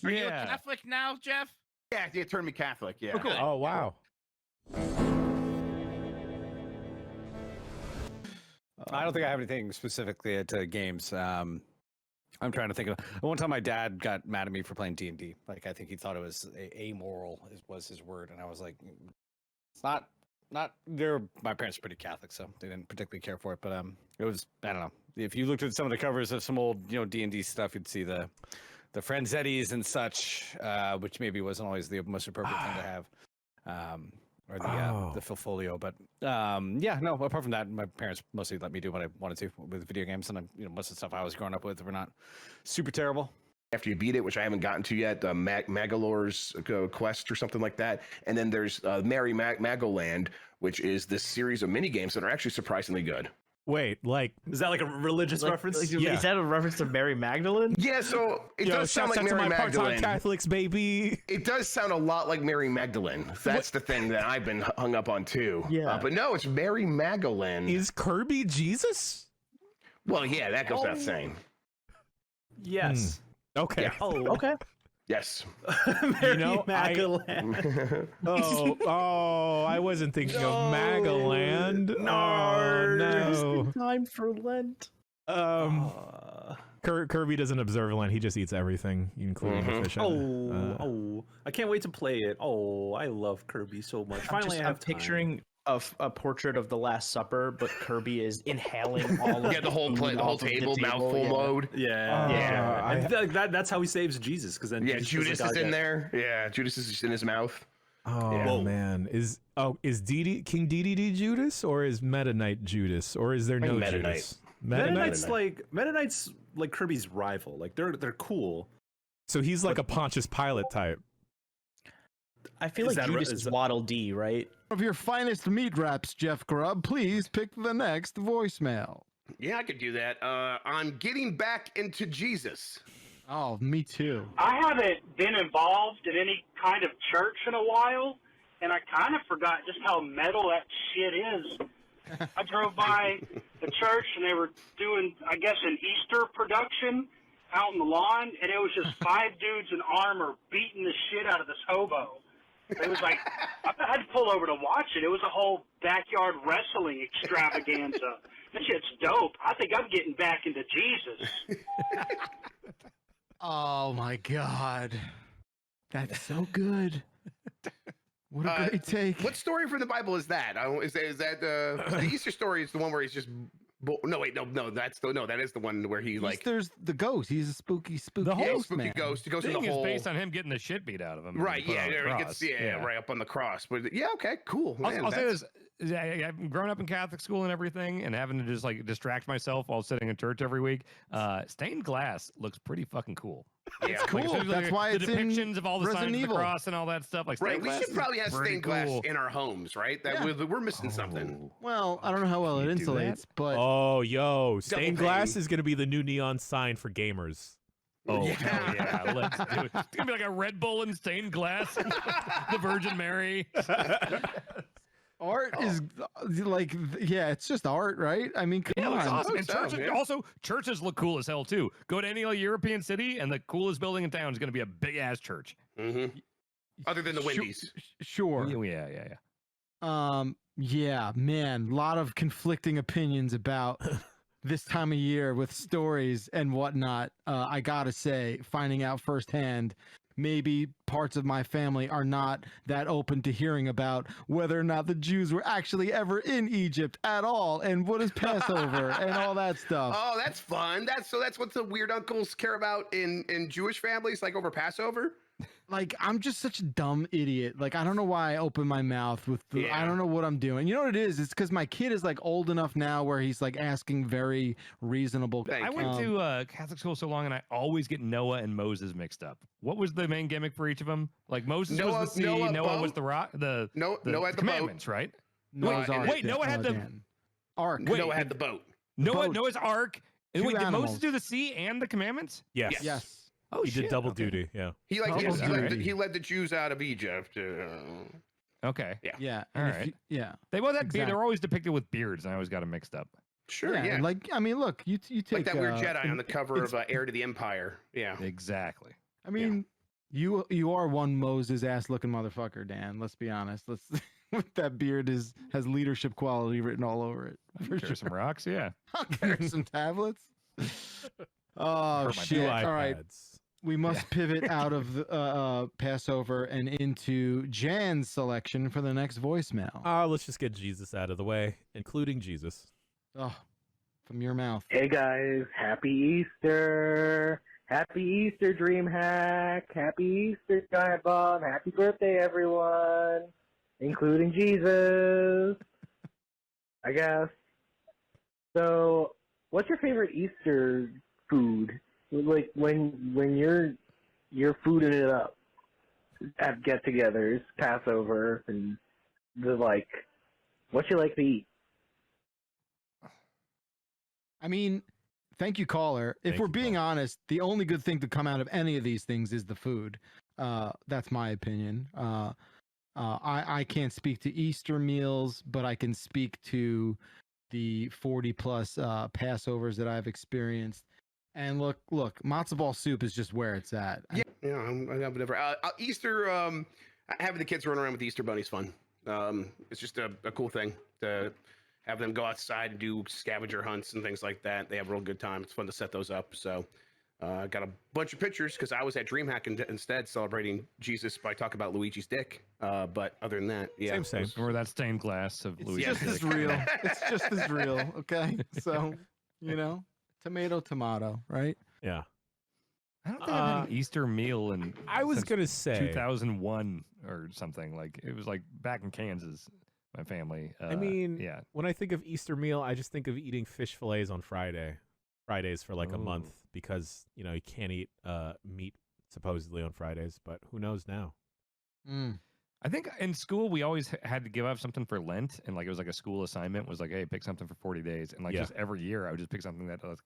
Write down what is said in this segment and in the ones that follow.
Are you a Catholic now, Jeff? Yeah, they turned me Catholic. Yeah. Oh, cool. Oh, wow. I don't think I have anything specifically to games. I'm trying to think of one time my dad got mad at me for playing D&D. Like, I think he thought it was amoral was his word. And I was like, it's not, my parents are pretty Catholic, so they didn't particularly care for it. But it was, I don't know. If you looked at some of the covers of some old, D&D stuff, you'd see the Franzettis and such, which maybe wasn't always the most appropriate thing to have. Or the Filfolio, but no. Apart from that, my parents mostly let me do what I wanted to with video games, and most of the stuff I was growing up with were not super terrible. After you beat it, which I haven't gotten to yet, Magolor's Quest or something like that, and then there's Merry Magoland, which is this series of mini games that are actually surprisingly good. Wait, like, is that like a religious reference? Yeah. Is that a reference to Mary Magdalene? Yeah, so it does sound like Mary Magdalene. Catholics, baby. It does sound a lot like Mary Magdalene. That's the thing that I've been hung up on too. Yeah, but no, it's Mary Magdalene. Is Kirby Jesus? Well, yeah, that goes without saying. Yes. Okay. Yeah. Oh, okay. Yes. Mary Magaland. I wasn't thinking of Magaland. No. Time for Lent. Kirby doesn't observe Lent. He just eats everything, including the fish. I can't wait to play it. Oh, I love Kirby so much. Finally, I'm picturing a portrait of the Last Supper, but Kirby is inhaling all of the whole table, mouthful mode. That's how he saves Jesus, because then Judas is in there. Yeah, Judas is just in his mouth. Man, is King DDD Judas, or is Meta Knight Judas, or is there no Judas? Meta Knight's like Kirby's rival. Like they're cool. So he's like a Pontius Pilate type. I feel like Judas is Waddle Dee, right? Of your finest meat wraps, Jeff Grubb, please pick the next voicemail. Yeah, I could do that. On getting back into Jesus. Oh, me too. I haven't been involved in any kind of church in a while, and I kind of forgot just how metal that shit is. I drove by the church, and they were doing, I guess, an Easter production out in the lawn, and it was just 5 dudes in armor beating the shit out of this hobo. It was like, I had to pull over to watch it. It was a whole backyard wrestling extravaganza. That shit's dope. I think I'm getting back into Jesus. Oh, my God. That's so good. What a great take. What story from the Bible is that? Is that the Easter story is the one where he's just... No, that is the one where he there's the ghost. He's a spooky the whole spooky man. Ghost. He goes in the hole. Is based on him getting the shit beat out of him. Right. Yeah. He gets right up on the cross. But yeah. Okay. Cool. I'll say this: I've grown up in Catholic school and everything, and having to just like distract myself while sitting in church every week. Stained glass looks pretty fucking cool. Yeah, it's cool. That's why it's the depictions of all the Resident signs Evil. of the cross and all that stuff. Like, right. We should probably have stained glass in our homes, right? We're missing something. Well, I don't know how well it insulates, but stained glass is going to be the new neon sign for gamers. Oh yeah, let's do it. It's gonna be like a Red Bull and stained glass, the Virgin Mary. Art is like, it's just art, right? I mean, come on. Awesome. And also, churches look cool as hell too. Go to any European city, and the coolest building in town is going to be a big ass church. Mm-hmm. Other than the Wendy's. Sure. Yeah. Yeah, man. A lot of conflicting opinions about this time of year with stories and whatnot. I gotta say, finding out firsthand. Maybe parts of my family are not that open to hearing about whether or not the Jews were actually ever in Egypt at all, and what is Passover and all that stuff. Oh, that's fun. That's what the weird uncles care about in Jewish families, like over Passover. Like, I'm just such a dumb idiot. Like, I don't know why I open my mouth with I don't know what I'm doing. You know what it is? It's because my kid is like old enough now where he's like asking very reasonable. I went to Catholic school so long, and I always get Noah and Moses mixed up. What was the main gimmick for each of them? Like Moses was the sea, Noah was the rock, the Noah had the commandments, boat. right? Wait, Noah had the ark. Noah had the boat. Noah's ark. And wait, did animals. Moses do the sea and the commandments? Yes. Oh, he did double duty. Yeah. He led the Jews out of Egypt. Okay. Yeah. All right. They both had beards. They're always depicted with beards, and I always got them mixed up. Sure. Yeah. Like, I mean, look, you take like that weird Jedi on the cover of Heir to the Empire. Yeah. Exactly. I mean, You are one Moses ass looking motherfucker, Dan. Let's be honest. That beard has leadership quality written all over it. For Carry some rocks, yeah. I'll carry some tablets. Oh Two shit! All right, iPads. we must pivot out of the, Passover and into Jan's selection for the next voicemail. Let's just get Jesus out of the way, including Jesus. Oh, from your mouth. Hey guys, happy Easter! Happy Easter, DreamHack! Happy Easter, Giant Bomb! Happy birthday, everyone, including Jesus. I guess. So, what's your favorite Easter food? Like when you're fooding it up at get-togethers, Passover, and what you like to eat? I mean, thank you, caller. If we're being honest, the only good thing to come out of any of these things is the food. That's my opinion. I can't speak to Easter meals, but I can speak to the 40 plus Passovers that I've experienced. And look, matzo ball soup is just where it's at. Whatever. Easter, having the kids run around with the Easter bunny's fun. It's just a cool thing to have them go outside and do scavenger hunts and things like that. They have a real good time. It's fun to set those up. So I got a bunch of pictures because I was at DreamHack instead celebrating Jesus by talking about Luigi's dick. But other than that, yeah. Same. Or that stained glass of Luigi's Just dick. as real. It's just as real. Okay. So, tomato, right? Yeah. I don't think I've had an Easter meal in I was since gonna say 2001 or something. Like it was like back in Kansas, my family. I mean, yeah. When I think of Easter meal, I just think of eating fish fillets on Fridays for like a month because you can't eat meat supposedly on Fridays, but who knows now? I think in school we always had to give up something for Lent, and like it was like a school assignment was like, hey, pick something for 40 days, and like just every year I would just pick something that was.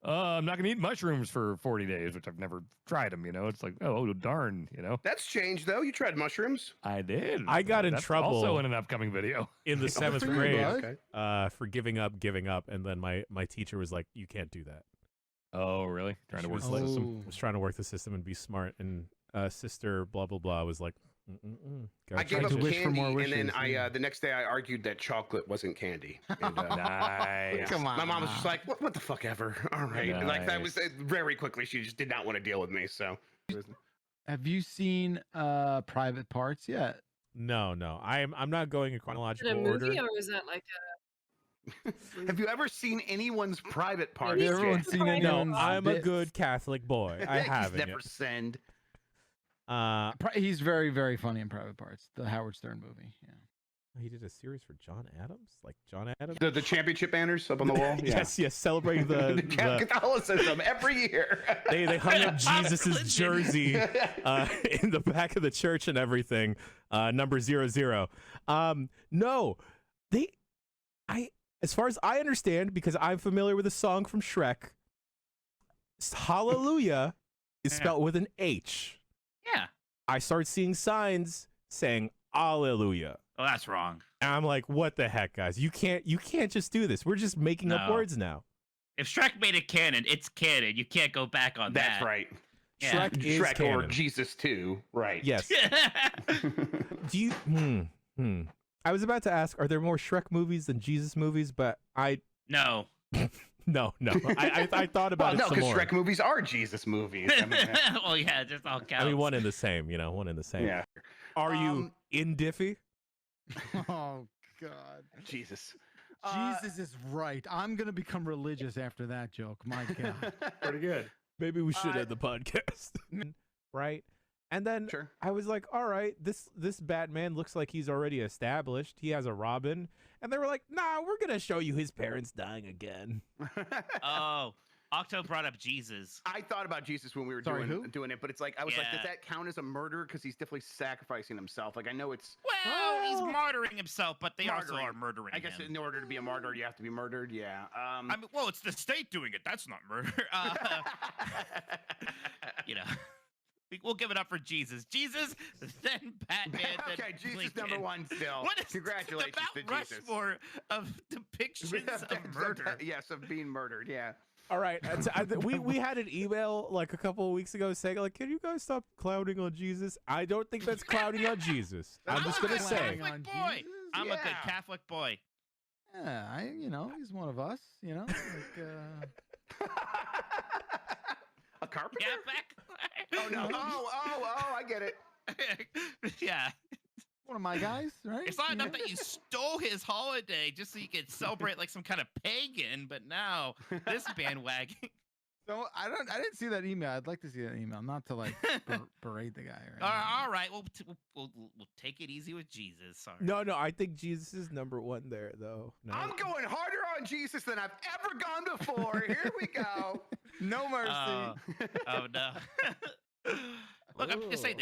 I'm not gonna eat mushrooms for 40 days, which I've never tried them. It's like, oh darn, That's changed though. You tried mushrooms. I did. I got in That's trouble also in an upcoming video in the 7th for you, grade bud. for giving up, and then my teacher was like, "You can't do that." Oh, really? Trying to work was the like- system. was trying to work the system and be smart, and sister blah blah blah was like, I gave Tried up to wish for candy, more and then wishes, I yeah. the next day I argued that chocolate wasn't candy. And, Nice. Come on. My mom was just like, "What the fuck ever?" All right, and like that was very quickly. She just did not want to deal with me. So, Have you seen Private Parts yet? No, I'm not going in Is chronological it a movie order. or is that like have you ever seen anyone's private parts? Have everyone Jay? seen anyone's No, I'm a bits? good Catholic boy. I haven't. never yet. send. He's very, very funny in Private Parts, the Howard Stern movie. Yeah. He did a series for John Adams, like John Adams. The championship banners up on the wall. Yeah. Yes, celebrating the Catholicism every year. they hung up Jesus's jersey in the back of the church and everything. Number 00. No, as far as I understand, because I'm familiar with a song from Shrek, Hallelujah is spelled with an H. Yeah. I start seeing signs saying Alleluia. Oh, that's wrong. And I'm like, what the heck, guys? You can't just do this. We're just making up No. words now. If Shrek made it canon, it's canon. You can't go back on that. That's right. Yeah. Shrek is Shrek or canon. Jesus too. Right. Yes. Do you? I was about to ask, are there more Shrek movies than Jesus movies? But No. no. I thought about no, it some because more. Shrek movies are Jesus movies. I mean, Well, yeah, just all counts. I mean, one in the same. One in the same. yeah. Are you in Diffie? Oh God. Jesus. Jesus is right. I'm gonna become religious after that joke. My God. Pretty good. Maybe we should end the podcast. Right? And then Sure. I was like, all right, this Batman looks like he's already established. He has a Robin. And they were like, nah, we're going to show you his parents dying again. Oh, Octo brought up Jesus. I thought about Jesus when we were Sorry, doing it, but it's like I was like, Yeah. does that count as a murder? Because he's definitely sacrificing himself. Like I know it's. Well, he's martyring himself, but they also Martyring. are murdering I guess him. in order to be a martyr, you have to be murdered. Yeah. I mean, well, it's the state doing it. That's not murder. We'll give it up for Jesus. Jesus, then Batman. then okay, Jesus Lincoln. number one still. What is Congratulations the to Mount Jesus. Rushmore of depictions of murder? Yes, of being murdered. Yeah. All right, we had an email like a couple of weeks ago saying like, can you guys stop clowning on Jesus? I don't think that's clowning on Jesus. I'm just gonna say. Catholic boy. I'm a good Catholic boy. Yeah, he's one of us. Like, A carpenter? Yeah, back. Oh no! Oh! I get it. Yeah. one of my guys, right? It's not enough that you stole his holiday just so you could celebrate like some kind of pagan, but now this bandwagon. So I didn't see that email. I'd like to see that email, not to like berate the guy. All right. We'll take it easy with Jesus. Sorry. No, I think Jesus is number one there, though. No. I'm going harder on Jesus than I've ever gone before. Here we go. No mercy. Oh no. Look, I'm just saying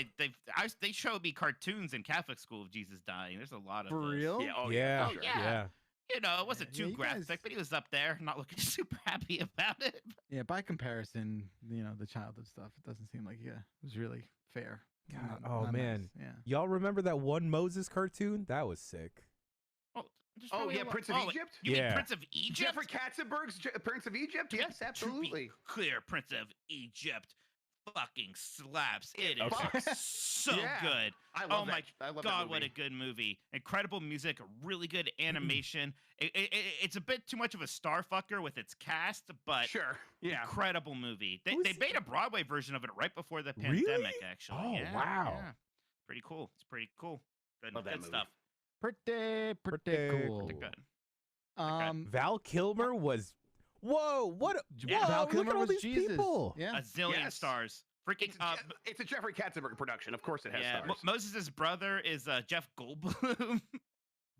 they showed me cartoons in Catholic school of Jesus dying. There's a lot of For those. real? Yeah. Oh yeah. Sure. Yeah. You know, it wasn't Yeah, too you graphic, guys- but he was up there, not looking super happy about it. Yeah, by comparison, the childhood stuff, it doesn't seem like it was really fair. God, Not nice. man. Yeah. Y'all remember that one Moses cartoon? That was sick. Oh yeah, Prince of Egypt. You mean Yeah. Prince of Egypt? Jeffrey Katzenberg's Prince of Egypt. Yes, To be absolutely. clear, Prince of Egypt fucking slaps. It is Okay. so Yeah. good. I love Oh that. my I love God, that what a movie. good movie. Incredible music, really good animation. It's a bit too much of a star fucker with its cast, but Sure. Yeah. incredible movie. They Who's- made a Broadway version of it right before the Really? pandemic, actually. Oh, Yeah, wow. yeah. Pretty cool. It's pretty cool. Good, Love that good movie. stuff. Pretty Pretty cool. Pretty good. Val Kilmer was. Whoa! What? Yeah. Val Look Kilmer at all was these Jesus. people. Yeah. A zillion Yes. stars. Freaking It's a Jeffrey Katzenberg production. Of course, it has yeah. stars. Moses' brother is Jeff Goldblum.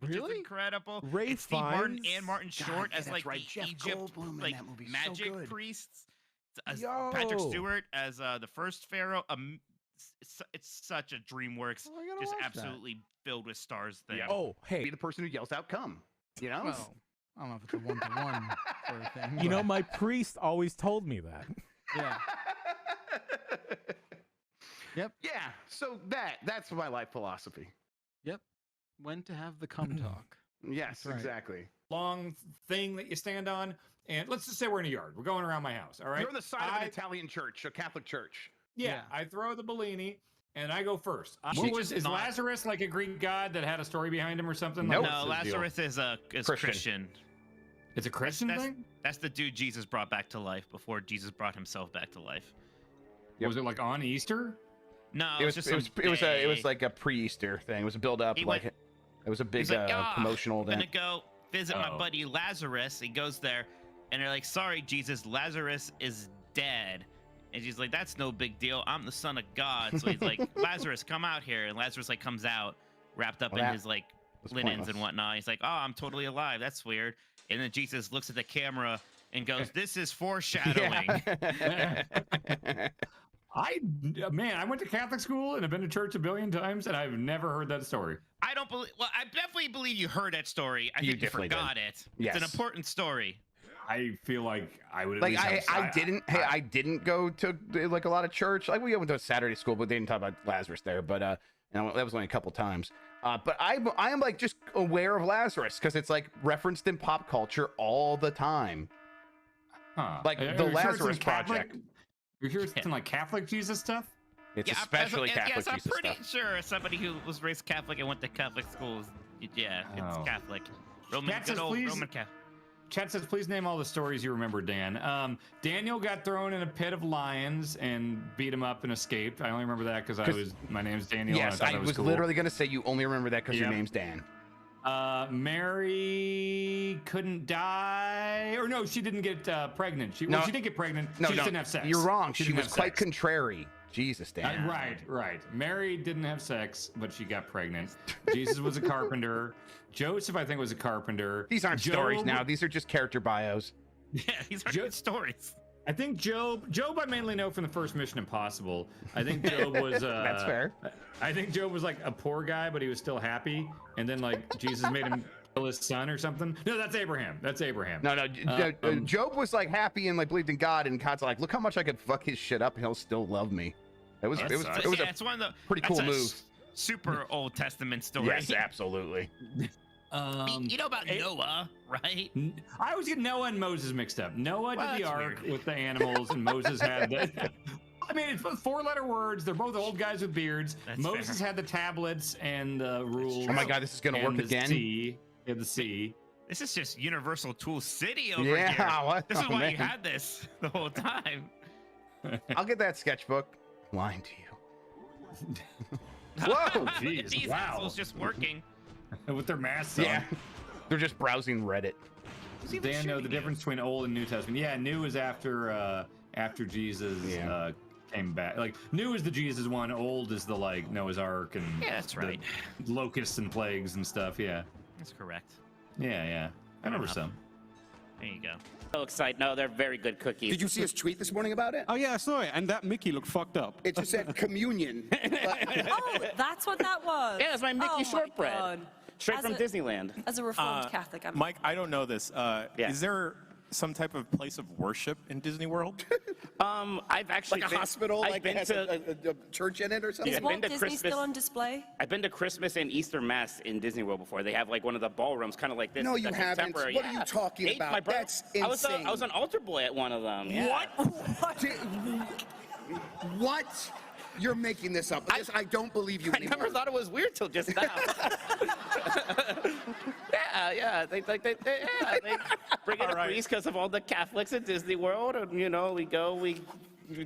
Which Really? is incredible. Ray And Steve Martin Fiennes? and Martin God, Short yeah, as that's like right. the Jeff Egypt Goldblum in like that movie. So magic good. priests. Patrick Yo. Stewart as the first pharaoh. It's such a DreamWorks, Oh, I gotta just watch that. absolutely filled with stars thing. Yeah. Oh, hey. Be the person who yells out, "Come!" You know. Well, I don't know if it's a one-to-one sort of thing. You know, but- my priest always told me that. Yeah. Yep. Yeah. So that's my life philosophy. Yep. When to have the cum talk. Yes, right. exactly. Long thing that you stand on, and let's just say we're in a yard. We're going around my house. All right. You're on the side of I- an Italian church, a Catholic church. Yeah, Yeah. I throw the Bellini, and I go first. She's Is just not- Lazarus like a Greek god that had a story behind him or something? Nope. Like, No, what's the deal? Lazarus is Christian. Christian. It's a Christian That's- thing. That's the dude Jesus brought back to life before Jesus brought himself back to life. Was it like on Easter? No, It was just it was some it was a it was day. like a pre-Easter thing. It was a build up. He Like went- it was a big He's like, promotional I'm gonna event. go visit my Oh. buddy Lazarus. He goes there, and they're like, "Sorry, Jesus, Lazarus is dead." And he's like, "That's no big deal. I'm the son of God." So he's like, "Lazarus, come out here." And Lazarus like comes out, wrapped up Well, in that his like was linens pointless. and whatnot. He's like, "Oh, I'm totally alive. That's weird." And then Jesus looks at the camera and goes, "This is foreshadowing." Yeah. I went to Catholic school and have been to church a billion times, and I've never heard that story. I don't believe. Well, I definitely believe you heard that story. I You think you definitely did. forgot it. It's Yes. an important story. I feel like I would at Like least I didn't I didn't go to like a lot of church. Like we went to a Saturday school, but they didn't talk about Lazarus there. But that was only a couple times. But I am like just aware of Lazarus because it's like referenced in pop culture all the time. Huh. Like Are the you sure it's in Lazarus Catholic? Project. You're sure it's in like Catholic Jesus stuff? It's Yeah, especially Catholic yes, I'm Jesus pretty stuff. sure somebody who was raised Catholic and went to Catholic schools. Yeah, it's Oh. Catholic. Roman, Chat good says, old please- Roman Catholic. Chat says, please name all the stories you remember, Dan. Daniel got thrown in a pit of lions and beat him up and escaped. I only remember that because my name's Daniel. Yes, and I, thought I that was cool. literally gonna say you only remember that because your Yep. name's Dan. Mary couldn't die, or no, she didn't get pregnant. She did get pregnant. No, she just no, didn't have sex. You're wrong. She didn't was have quite sex. contrary. Jesus, Dan. Right. Mary didn't have sex, but she got pregnant. Jesus was a carpenter. Joseph, I think, was a carpenter. These aren't stories Job- now. These are just character bios. Yeah, these are good stories. I think Job I mainly know from the first Mission Impossible. I think Job was That's fair. I think Job was like a poor guy, but he was still happy. And then like Jesus made him kill his son or something. No, that's Abraham. No, Job was like happy and like believed in God, and God's like, look how much I could fuck his shit up, and he'll still love me. It was That's- it was yeah, a it's one of the pretty that's cool a move. super Old Testament story. Yes, absolutely. You know about Noah, right? I always get Noah and Moses mixed up. Noah Well, did the that's ark weird. with the animals, and Moses had the. I mean, it's both 4-letter words. They're both old guys with beards. That's Moses fair. had the tablets and the rules. Oh my God, this is gonna and work the again. Sea. Yeah, the sea. This is just Universal Tool City over Yeah, here. what? This is Oh, why man. you had this the whole time. I'll get that sketchbook. Lying to you. Whoa! Jeez, These wow. assholes just working. With their masks on. Yeah, they're just browsing Reddit. Who's even Dan know the shooting difference between Old and New Testament. Yeah, New is after Jesus Yeah. came back. Like New is the Jesus one. Old is the like Noah's Ark and Yeah, that's the right. locusts and plagues and stuff. Yeah, That's correct. yeah. I remember enough. some. There you go. So excited. No, they're very good cookies. Did you see his tweet this morning about it? Oh yeah, I saw it, and that Mickey looked fucked up. It just said communion. Oh, that's what that was. Yeah, it's my Mickey Oh my shortbread. God. Straight As from a- Disneyland. As a Reformed Catholic, I'm Mike, I don't know this. Yeah. Is there some type of place of worship in Disney World? I've actually Like a been, hospital, I've like been it has to. a church in it or something? Is I've Walt been to Disney Christmas. still on display? I've been to Christmas and Easter Mass in Disney World before. They have like one of the ballrooms, kind of like this. No, It's you a haven't. contemporary- What are you talking Hey, about? My brother, That's I was insane. an altar boy at one of them. Yeah. What? You're making this up. I don't believe you I anymore. never thought it was weird till just now. yeah. They bring in a priest because of all the Catholics at Disney World, and we go, we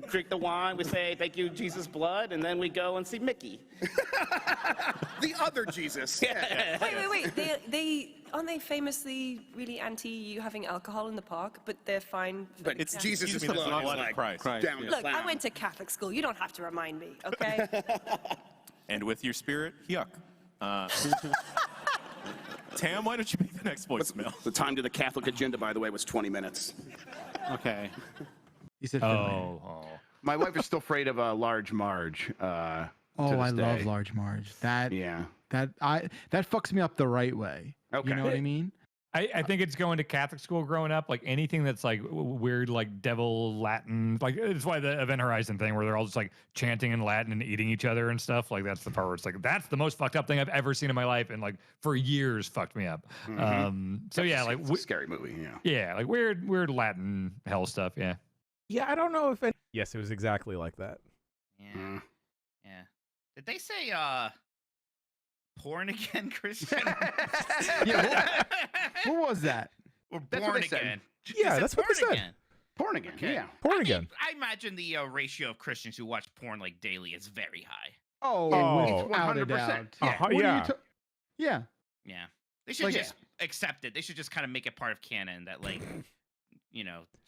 drink the wine, we say thank you, Jesus' blood, and then we go and see Mickey. The other Jesus. Wait. They aren't they famously really anti you having alcohol in the park, but they're fine. But it's Jesus' blood. Like, Christ. down the Look, I clown. went to Catholic school. You don't have to remind me, okay? And with your spirit, yuck. Tam, why don't you make the next voicemail? The time to the Catholic agenda, by the way, was 20 minutes. Okay. He said, My wife is still afraid of a large Marge. "Oh, I love Large Marge. That fucks me up the right way. Okay. You know what I mean? I think it's going to Catholic school growing up, like anything that's like weird, like devil Latin. Like it's why the Event Horizon thing, where they're all just like chanting in Latin and eating each other and stuff. Like that's the part where it's like that's the most fucked up thing I've ever seen in my life, and like for years fucked me up. So yeah, like it's a scary movie. yeah, like weird Latin hell stuff. Yeah. Yeah, I don't know if. Yes, it was exactly like that. Yeah. Yeah. Did they say porn again, Christian? What was that? Or That's what born they said. again? Yeah, Is it that's what they porn said. again? Porn again. Okay. Yeah. Porn I again. mean, I imagine the ratio of Christians who watch porn like daily is very high. Oh, It's without a 100%. doubt. Yeah. What are you yeah. yeah. Yeah. They should Like- just accept it. They should just kind of make it part of canon that like,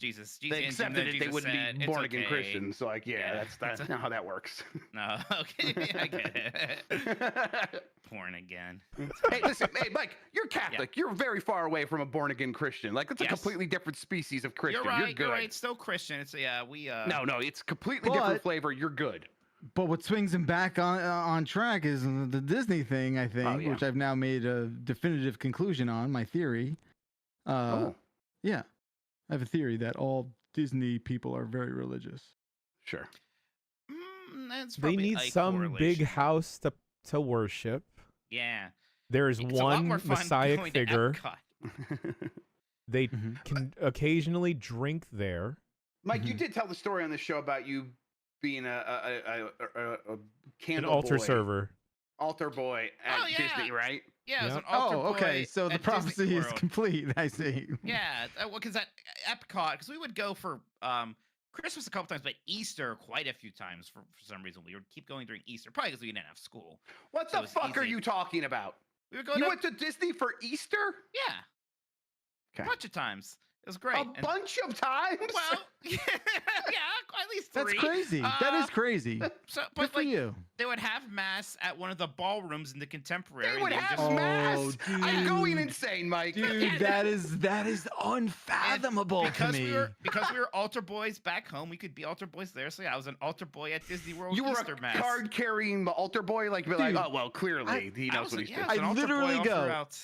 Jesus. They and accepted it. They Jesus wouldn't said, be "It's born again okay." Christians. So like, that's not how that works. No, okay, I get it. Porn again. Hey, listen, hey, Mike, you're Catholic. You're very far away from a born again Christian. Like it's a Yes. completely different species of Christian. You're right. good. You're right. It's still Christian. It's we. No, it's completely But- different flavor. You're good. But what swings him back on track is the Disney thing, I think, yeah. which I've now made a definitive conclusion on, my theory. Yeah. I have a theory that all Disney people are very religious. Sure. That's They probably need a some correlation. big house to worship. Yeah. There is It's a lot one more fun messianic going to figure. Epcot. They can occasionally drink there. Mike, you did tell the story on the show about you being a An candle altar boy, server. altar boy at Oh, yeah. Disney, right? Yeah, it was Yep. an altar Oh, okay. boy So the at Disney prophecy is World. complete. I see. Yeah, because at Epcot, because we would go for Christmas a couple times, but Easter quite a few times for some reason. We would keep going during Easter, probably because we didn't have school. What So the it's fuck are easy. you talking about? We would go You to went to Disney for Easter? yeah, Okay. a bunch of times. It was great. A bunch of times? Well, yeah, at least That's three. crazy. That is crazy. So, Good but for like, you. they would have mass at one of the ballrooms in the Contemporary. They would and have just- mass. I'm dude. going insane, Mike. Dude, that is unfathomable to because me. because we were altar boys back home, we could be altar boys there. So yeah, I was an altar boy at Disney World You were Easter a Mass. card-carrying altar boy? Like, Dude, oh, well, clearly he knows what he's doing. I was an I altar boy literally all go, throughout.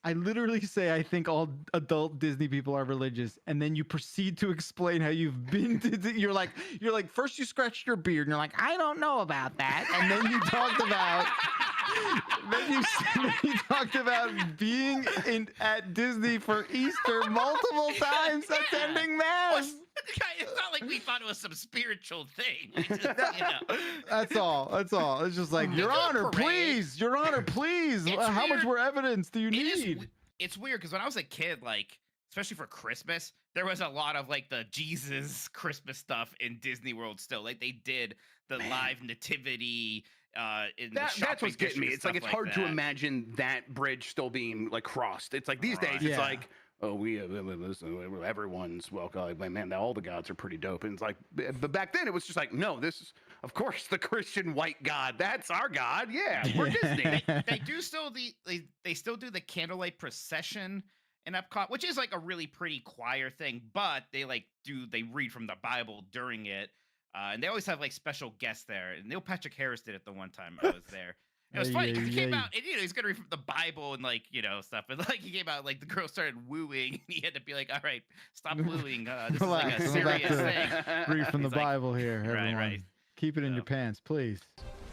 I literally say I think all adult Disney people are religious, and then you proceed to explain how you've been to. You're like first you scratched your beard, and you're like, I don't know about that, and then you talked about then you talked about being at Disney for Easter multiple times attending mass. It's not like we thought it was some spiritual thing. We just, you know. That's all. That's all. It's just like, Your Honor, please. Your Honor, please. How much more evidence do you need? It's weird because when I was a kid, like, especially for Christmas, there was a lot of like the Jesus Christmas stuff in Disney World still. Like they did the live nativity. That's what's getting me. It's like it's hard to imagine that bridge still being like crossed. It's like these days, it's like, oh, everyone's welcome. Like, man, all the gods are pretty dope. And it's like, but back then it was just like, no, this is, of course, the Christian white God. That's our God. Yeah, we're Disney. They do still they still do the candlelight procession in Epcot, which is like a really pretty choir thing. But they read from the Bible during it. And they always have like special guests there. And Neil Patrick Harris did it the one time I was there. It was funny because he came out and he's gonna read from the Bible and like stuff. And like he came out, like the girl started wooing. And he had to be like, "All right, stop wooing. This is like a serious thing." Read from the Bible here, everyone. Right. Keep it in your pants, please.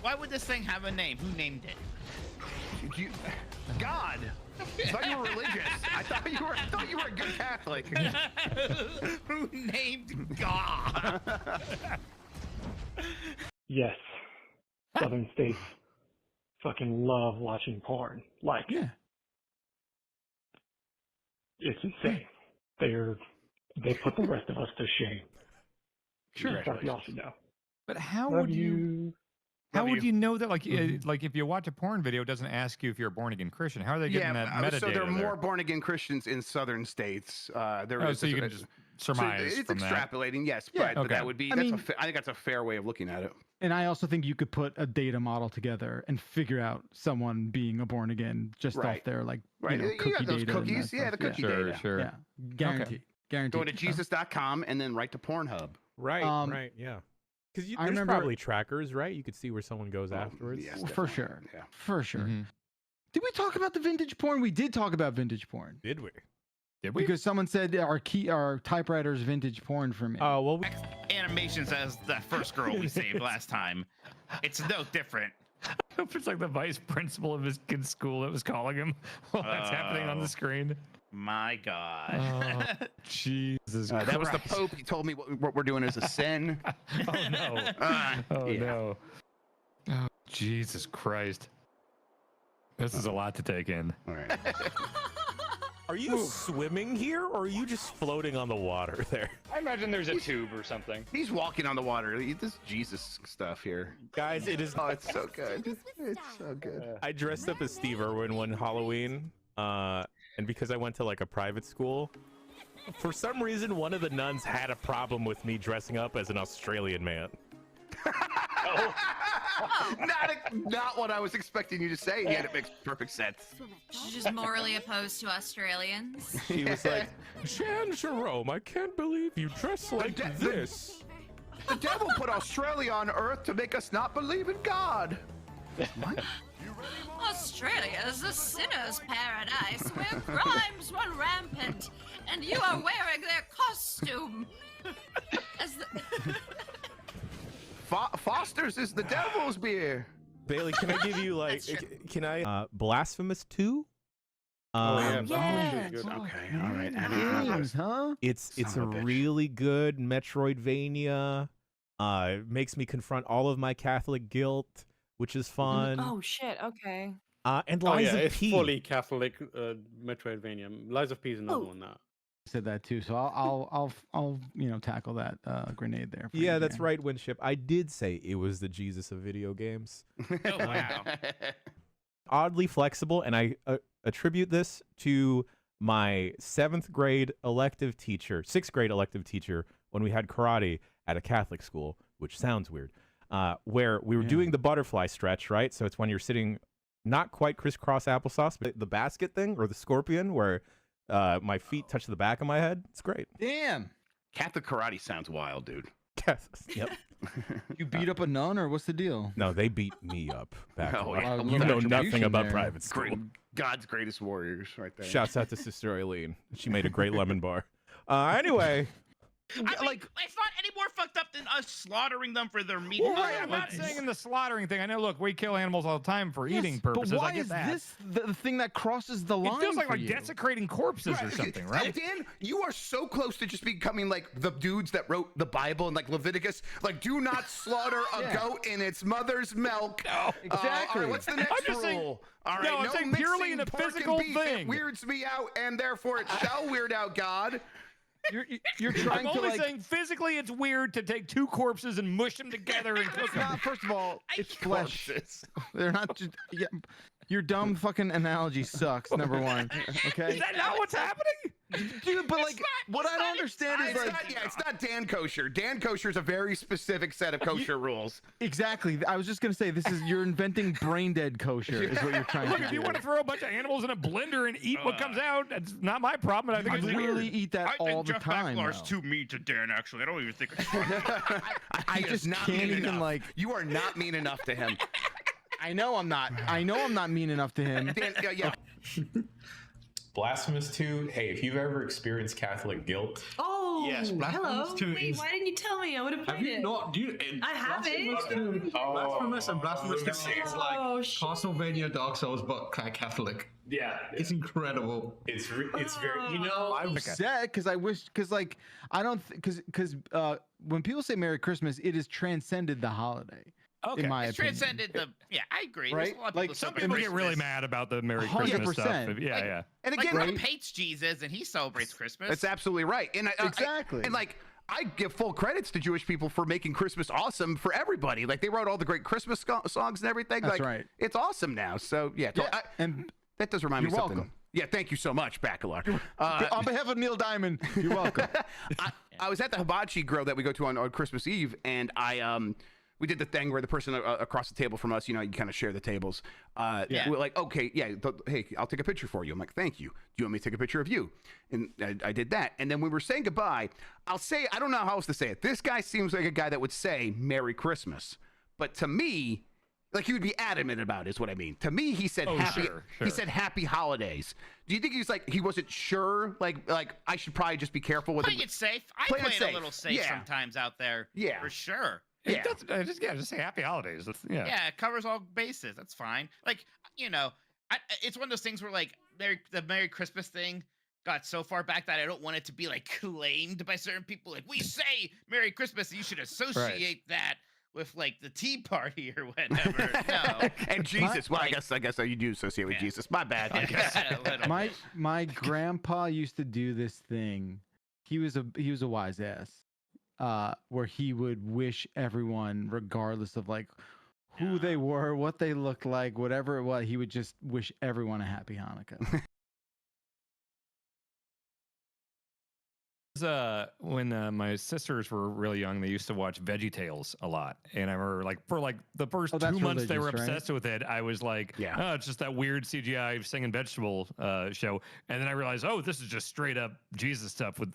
Why would this thing have a name? Who named it? God. I thought you were religious. I thought you were a good Catholic. Who named God? Yes. Southern states fucking love watching porn. Like, it's insane. They put the rest of us to shame. Sure. Y'all should know. But how Love would you? How would you know that? Like, like if you watch a porn video, it doesn't ask you if you're a born again Christian. How are they getting that metadata? So there are more born again Christians in southern states. So you can just surmise it's from extrapolating, yes, Yeah. but that would be. I mean, I think that's a fair way of looking at it. And I also think you could put a data model together and figure out someone being a born again just off their like cookie got those data. cookies, the cookie data. Sure. Yeah, guaranteed. Guaranteed. Go to Jesus.com and then right to Pornhub. Right, yeah. Because I there's remember- probably trackers, right? You could see where someone goes afterwards. yes, For sure. Yeah. For sure. Did we talk about the vintage porn? We did talk about vintage porn. Did we? Because someone said our typewriter's vintage porn for me. Oh, well, Animations as the first girl we saved last time. It's no different. I hope it's like the vice principal of his kid's school that was calling him while that's happening on the screen. My God. Jesus That was the Pope. He told me what we're doing is a sin. Oh, no. No. Oh, Jesus Christ. This is a lot to take in. All right. Are you swimming here, or are you just floating on the water there? I imagine there's a tube or something. He's walking on the water. This Jesus stuff here. Guys, it is... Oh, it's so good. It's so good. I dressed up as Steve Irwin one Halloween, and because I went to like a private school, for some reason one of the nuns had a problem with me dressing up as an Australian man. Not what I was expecting you to say, yet it makes perfect sense. She's just morally opposed to Australians. She was like, Shan Jerome, I can't believe you dress like this. The devil put Australia on Earth to make us not believe in God. What? Australia is a sinner's paradise where crimes run rampant, and you are wearing their costume. As the... Foster's is the devil's beer. Bailey, can I give you like, can I, Blasphemous 2? Okay, all right. Games, huh? It's a really good Metroidvania. It makes me confront all of my Catholic guilt, which is fun. Oh shit! Okay. And Lies of it's P. fully Catholic Metroidvania. Lies of P is another one now. Said that too, so I'll tackle that grenade there. Yeah, that's right, Winship. I did say it was the Jesus of video games. Oh, wow. Oddly flexible, and I attribute this to my 6th grade elective teacher when we had karate at a Catholic school, which sounds weird, where we were doing the butterfly stretch, right? So it's when you're sitting not quite crisscross applesauce, but the basket thing or the scorpion where my feet touch the back of my head. It's great. Damn. Catholic karate sounds wild, dude. Yep. You beat up a nun, or what's the deal? No, they beat me up back Oh, when- yeah. You know nothing about there. private school. God's greatest warriors, right there. Shouts out to Sister Eileen. She made a great lemon bar. Anyway, I mean, it's not any more fucked up than us slaughtering them for their meat. Well, right, I'm not saying in the slaughtering thing. I know, look, we kill animals all the time for eating purposes. But why I get is that. this the thing that crosses the line? It feels like for you? desecrating corpses or something, right? Dan, you are so close to just becoming like the dudes that wrote the Bible and like Leviticus. Like, do not slaughter a goat in its mother's milk. No, All exactly. right, what's the next rule? saying, All right, no, I'm saying purely in a mixing pork and physical beef. thing. It weirds me out, and therefore it shall weird out God. You're trying I'm to only like. saying physically it's weird to take two corpses and mush them together and cook them. First of all, it's flesh. They're not just. Yeah, your dumb fucking analogy sucks. Number one. Okay. Is that not what's happening? Dude, but like, what I don't understand is like, it's not Dan kosher. Dan kosher is a very specific set of kosher rules. Exactly. I was just gonna say you're inventing brain dead kosher is what you're trying Look, to if do. you want to throw a bunch of animals in a blender and eat what comes out, that's not my problem. I think I it's literally weird. eat that all the time. Backlash though. too mean to Dan. Actually, I don't even think it's funny. I just can't even like. You are not mean enough to him. I know I'm not. I know I'm not mean enough to him. Dan, yeah. Blasphemous 2, hey, if you've ever experienced Catholic guilt, Oh, Yes, hello. Blasphemous 2 Wait, is- why didn't you tell me? I would have played have you it. not? Do you? I haven't. Blasphemous and Blasphemous 2 is like Oh, shit. Castlevania, Dark Souls, but Catholic. Yeah, it's incredible. It's very, you know, I'm upset because I wish like I don't because when people say Merry Christmas, it has transcended the holiday. Okay. In my It's opinion. transcended the. Yeah, I agree. Right? There's a lot of Like, people Some celebrate people get really Christmas. mad about the Merry Christmas stuff. 100%. Yeah, yeah. And Like again, Rob hates Jesus and he celebrates Christmas. That's absolutely right. And Exactly. and like I give full credits to Jewish people for making Christmas awesome for everybody. Like they wrote all the great Christmas songs and everything. That's like, right. It's awesome now. So yeah, and that does remind me of you're something. welcome. Yeah, thank you so much, Bacalar. On behalf of Neil Diamond, you're welcome. I was at the hibachi grill that we go to on Christmas Eve, and we did the thing where the person across the table from us, you know, you kind of share the tables. We're like, okay, yeah, hey, I'll take a picture for you. I'm like, thank you. Do you want me to take a picture of you? And I did that. And then when we were saying goodbye, I don't know how else to say it. This guy seems like a guy that would say Merry Christmas. But to me, like he would be adamant about it, is what I mean. To me, he said happy. Sure. He said happy holidays. Do you think he's like he wasn't sure? Like I should probably just be careful with Playing it safe. I Play play it it safe. a little safe Yeah. sometimes out there. Yeah. For sure. Yeah. Just say happy holidays. Yeah. Yeah, it covers all bases. That's fine. Like, you know, it's one of those things where like the Merry Christmas thing got so far back that I don't want it to be like claimed by certain people. Like we say Merry Christmas, and you should associate that with like the Tea Party or whatever. No. And Jesus. Well, I guess you do associate with Jesus. My bad. I guess. My grandpa used to do this thing. He was a wise ass. Where he would wish everyone, regardless of like who they were, what they looked like, whatever it was, he would just wish everyone a happy Hanukkah. When my sisters were really young, they used to watch VeggieTales a lot, and I remember like for like the first 2 months they were religious, right? obsessed with it. I was like, oh, it's just that weird CGI singing vegetable show, and then I realized, oh, this is just straight up Jesus stuff with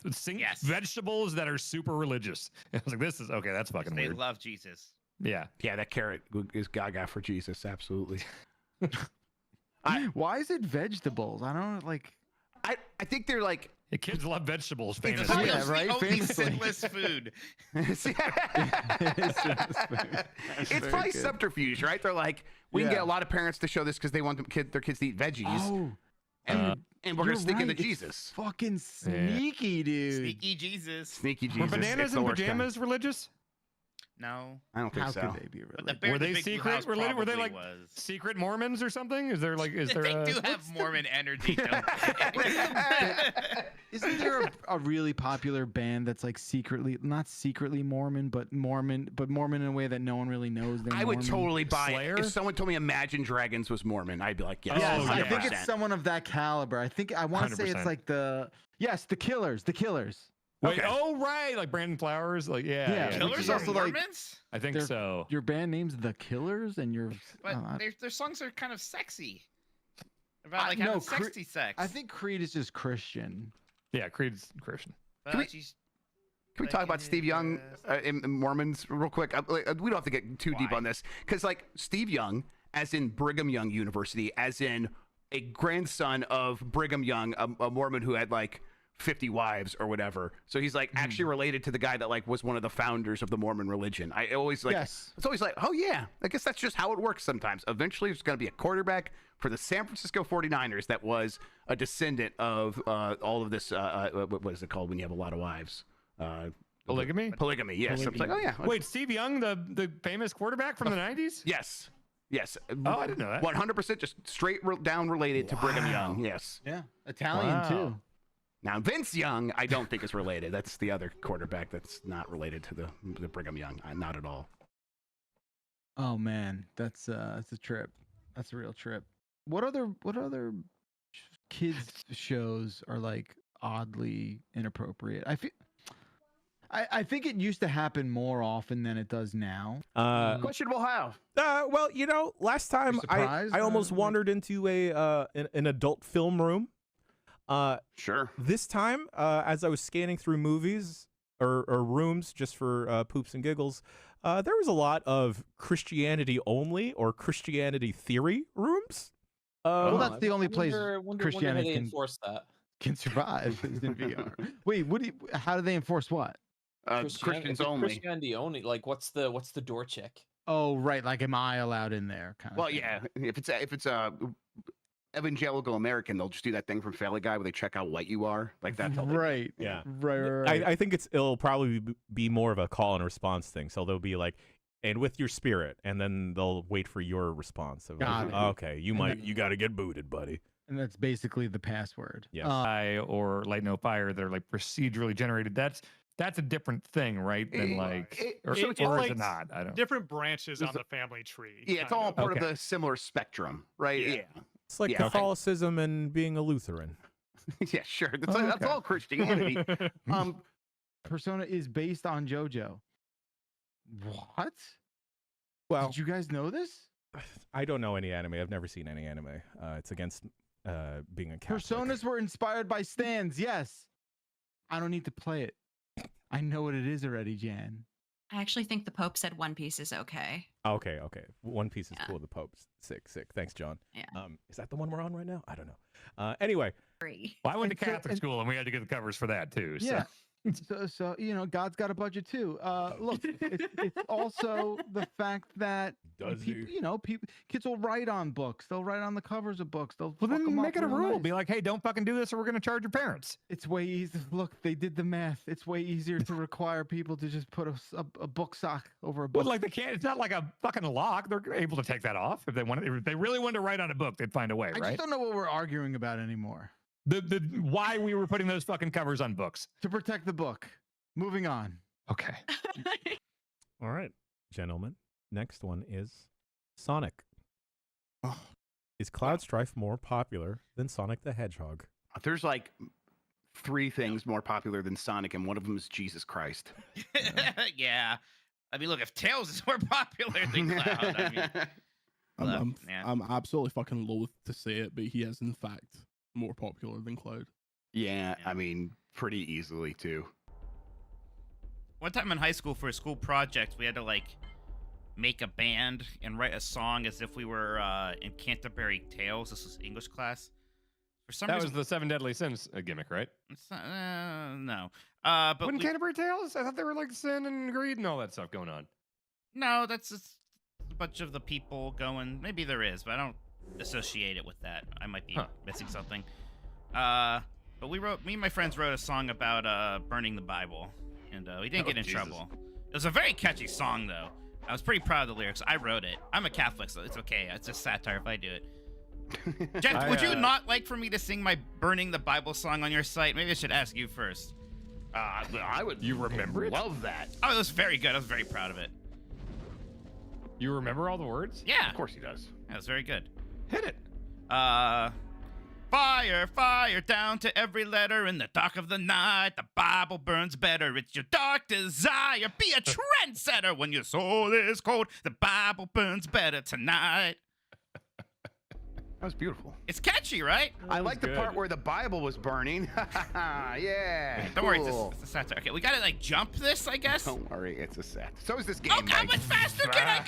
vegetables that are super religious. I was like, this is okay. That's fucking They weird. love Jesus. Yeah, that carrot is gaga for Jesus. Absolutely. Why is it vegetables? I don't like. I think they're like. The kids love vegetables. It's Famously. the only sinless food. It's probably subterfuge, right? They're like, we can get a lot of parents to show this because they want their kids to eat veggies. Oh, and we're gonna sneak into right. It's Jesus. Fucking sneaky, dude. Sneaky Jesus. Sneaky Jesus. Were bananas It's the and worst kind. pajamas religious? No. I don't think How so. could they be But the religious? Bear Were in the they Big Blue secret House related? Were they probably like was. secret Mormons or something? Is there They do have Mormon energy, don't they? Isn't there a really popular band that's like not secretly Mormon, but Mormon in a way that no one really knows they're I would Mormon? totally buy Slayer? it. If someone told me Imagine Dragons was Mormon, I'd be like, yes. Yes, I 100%. think it's someone of that caliber. I want to say it's 100%. like the Killers. Wait, Okay. oh right, like Brandon Flowers, like yeah. which Killers is are also like Mormons? I think so. your band name's The Killers, and you're. But oh, their songs are kind of sexy. About like no, having sexy sex. I think Creed is just Christian. Yeah, Creed's Christian. Can we talk about Steve Young and Mormons real quick? We don't have to get too deep on this because, like, Steve Young, as in Brigham Young University, as in a grandson of Brigham Young, a Mormon who had like 50 wives or whatever. So he's like actually related to the guy that like was one of the founders of the Mormon religion. I always like, it's always like, oh yeah, I guess that's just how it works sometimes. Eventually there's going to be a quarterback for the San Francisco 49ers that was a descendant of all of this. What is it called when you have a lot of wives? Polygamy? Polygamy, yes. I was like, oh yeah. Wait, Steve Young, the famous quarterback from the 90s? Yes. Yes. Oh, I didn't know that. 100% just straight down related to Brigham Young. Yes. Yeah. Italian too. Now, Vince Young, I don't think is related. That's the other quarterback that's not related to the Brigham Young. Not at all. Oh man, that's a trip. That's a real trip. What other kids shows are like oddly inappropriate? I think it used to happen more often than it does now. Questionable how? Well, you know, last time I almost wandered into an adult film room. Sure. This time, as I was scanning through movies or rooms just for poops and giggles, there was a lot of Christianity only or Christianity theory rooms. Well, that's the only place Christianity Christianity can survive is in VR. Wait, how do they enforce what? Christians only. Christianity only. Like, what's the door check? Oh, right. Like, am I allowed in there? Kind of. Well, yeah. If it's a evangelical American, they'll just do that thing from Family Guy where they check how white you are. Like that's how right. Yeah. Right. I think it'll probably be more of a call and response thing. So they'll be like, and with your spirit, and then they'll wait for your response. Of like, okay, you got to get booted, buddy. And that's basically the password. Yes. Or Light No Fire, they're like procedurally generated. That's a different thing, right? Than like, or is it not? I don't. Different branches on the family tree. Yeah, it's all part of the similar spectrum, right? Yeah. It's like Catholicism and being a Lutheran. Yeah, sure. That's all Christianity. Persona is based on JoJo. What? Well, did you guys know this? I don't know any anime. I've never seen any anime. It's against being a Catholic. Personas were inspired by stands. Yes. I don't need to play it. I know what it is already, Jan. I actually think the Pope said One Piece is okay. Okay. One Piece is cool. The Pope's sick. Thanks, John. Yeah. Is that the one we're on right now? I don't know. Anyway. Well, I went to Catholic school and we had to get the covers for that too. So. Yeah. So you know, God's got a budget too. Look, it's also the fact that kids will write on books. They'll write on the covers of books. They'll then make it a rule. Be like, hey, don't fucking do this, or we're gonna charge your parents. It's way easier. Look, they did the math. It's way easier to require people to just put a book sock over a book. But like they can't. It's not like a fucking lock. They're able to take that off if they wanted. If they really wanted to write on a book, they'd find a way, right? I just don't know what we're arguing about anymore. The why we were putting those fucking covers on books to protect the book. Moving on. Okay. All right, gentlemen. Next one is Sonic. Is Cloud Strife more popular than Sonic the Hedgehog? There's like 3 things more popular than Sonic, and one of them is Jesus Christ. Yeah. I mean, look, if Tails is more popular than Cloud, I mean, I'm absolutely fucking loath to say it, but he is in fact more popular than Cloud. Yeah, I mean, pretty easily too. One time in high school for a school project, we had to like make a band and write a song as if we were in Canterbury Tales. This was English class. For some reason, was the 7 Deadly Sins gimmick, right? It's not, no. But wasn't Canterbury Tales? I thought they were like sin and greed and all that stuff going on. No, that's just a bunch of the people going. Maybe there is, but I don't associate it with that. I might be missing something. But me and my friends wrote a song about burning the Bible, and we didn't get in trouble. It was a very catchy song, though. I was pretty proud of the lyrics. I wrote it. I'm a Catholic, so it's okay. It's just satire if I do it. Jen, would you not like for me to sing my burning the Bible song on your site? Maybe I should ask you first. I would. You remember it? Love that. Oh, it was very good. I was very proud of it. You remember all the words? Yeah. Of course he does. That was very good. Hit it. Fire, fire down to every letter in the dark of the night. The Bible burns better. It's your dark desire. Be a trendsetter when your soul is cold. The Bible burns better tonight. That was beautiful. It's catchy, right? I like the part where the Bible was burning. Yeah. Don't worry, it's a satire. Okay, we gotta like jump this, I guess. Don't worry, it's a set. So is this game. Oh, how much faster can I go?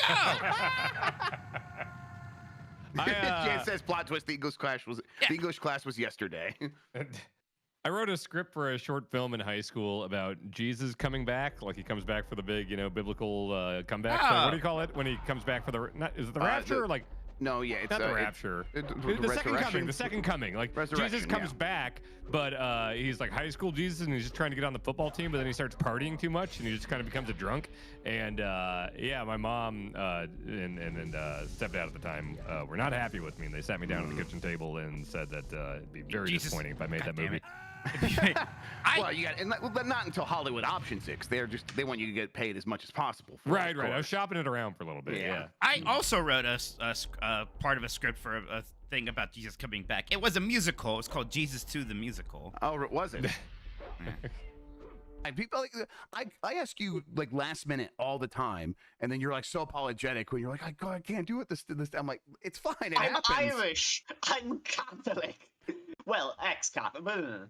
Jan says plot twist. The English class was yesterday. I wrote a script for a short film in high school about Jesus coming back, like he comes back for the big, biblical comeback. So what do you call it when he comes back for the? Is it the rapture? Or like no, yeah, it's not the rapture. The second coming. The second coming. Like Jesus comes back, but he's like high school Jesus, and he's just trying to get on the football team, but then he starts partying too much, and he just kind of becomes a drunk. And my mom and stepdad at the time were not happy with me, and they sat me down at the kitchen table and said that it'd be very disappointing if I made that movie. Well, you got, and not until Hollywood options it, 'cause they want you to get paid as much as possible. Right. I was shopping it around for a little bit. Yeah. I also wrote a part of a script for a thing about Jesus coming back. It was a musical. It was called Jesus 2 the Musical. Oh, was it? People I ask you like last minute all the time, and then you're like so apologetic when you're like, I can't do it this. I'm like, it's fine. It I'm happens. Irish. I'm Catholic. Well, ex-Catholic.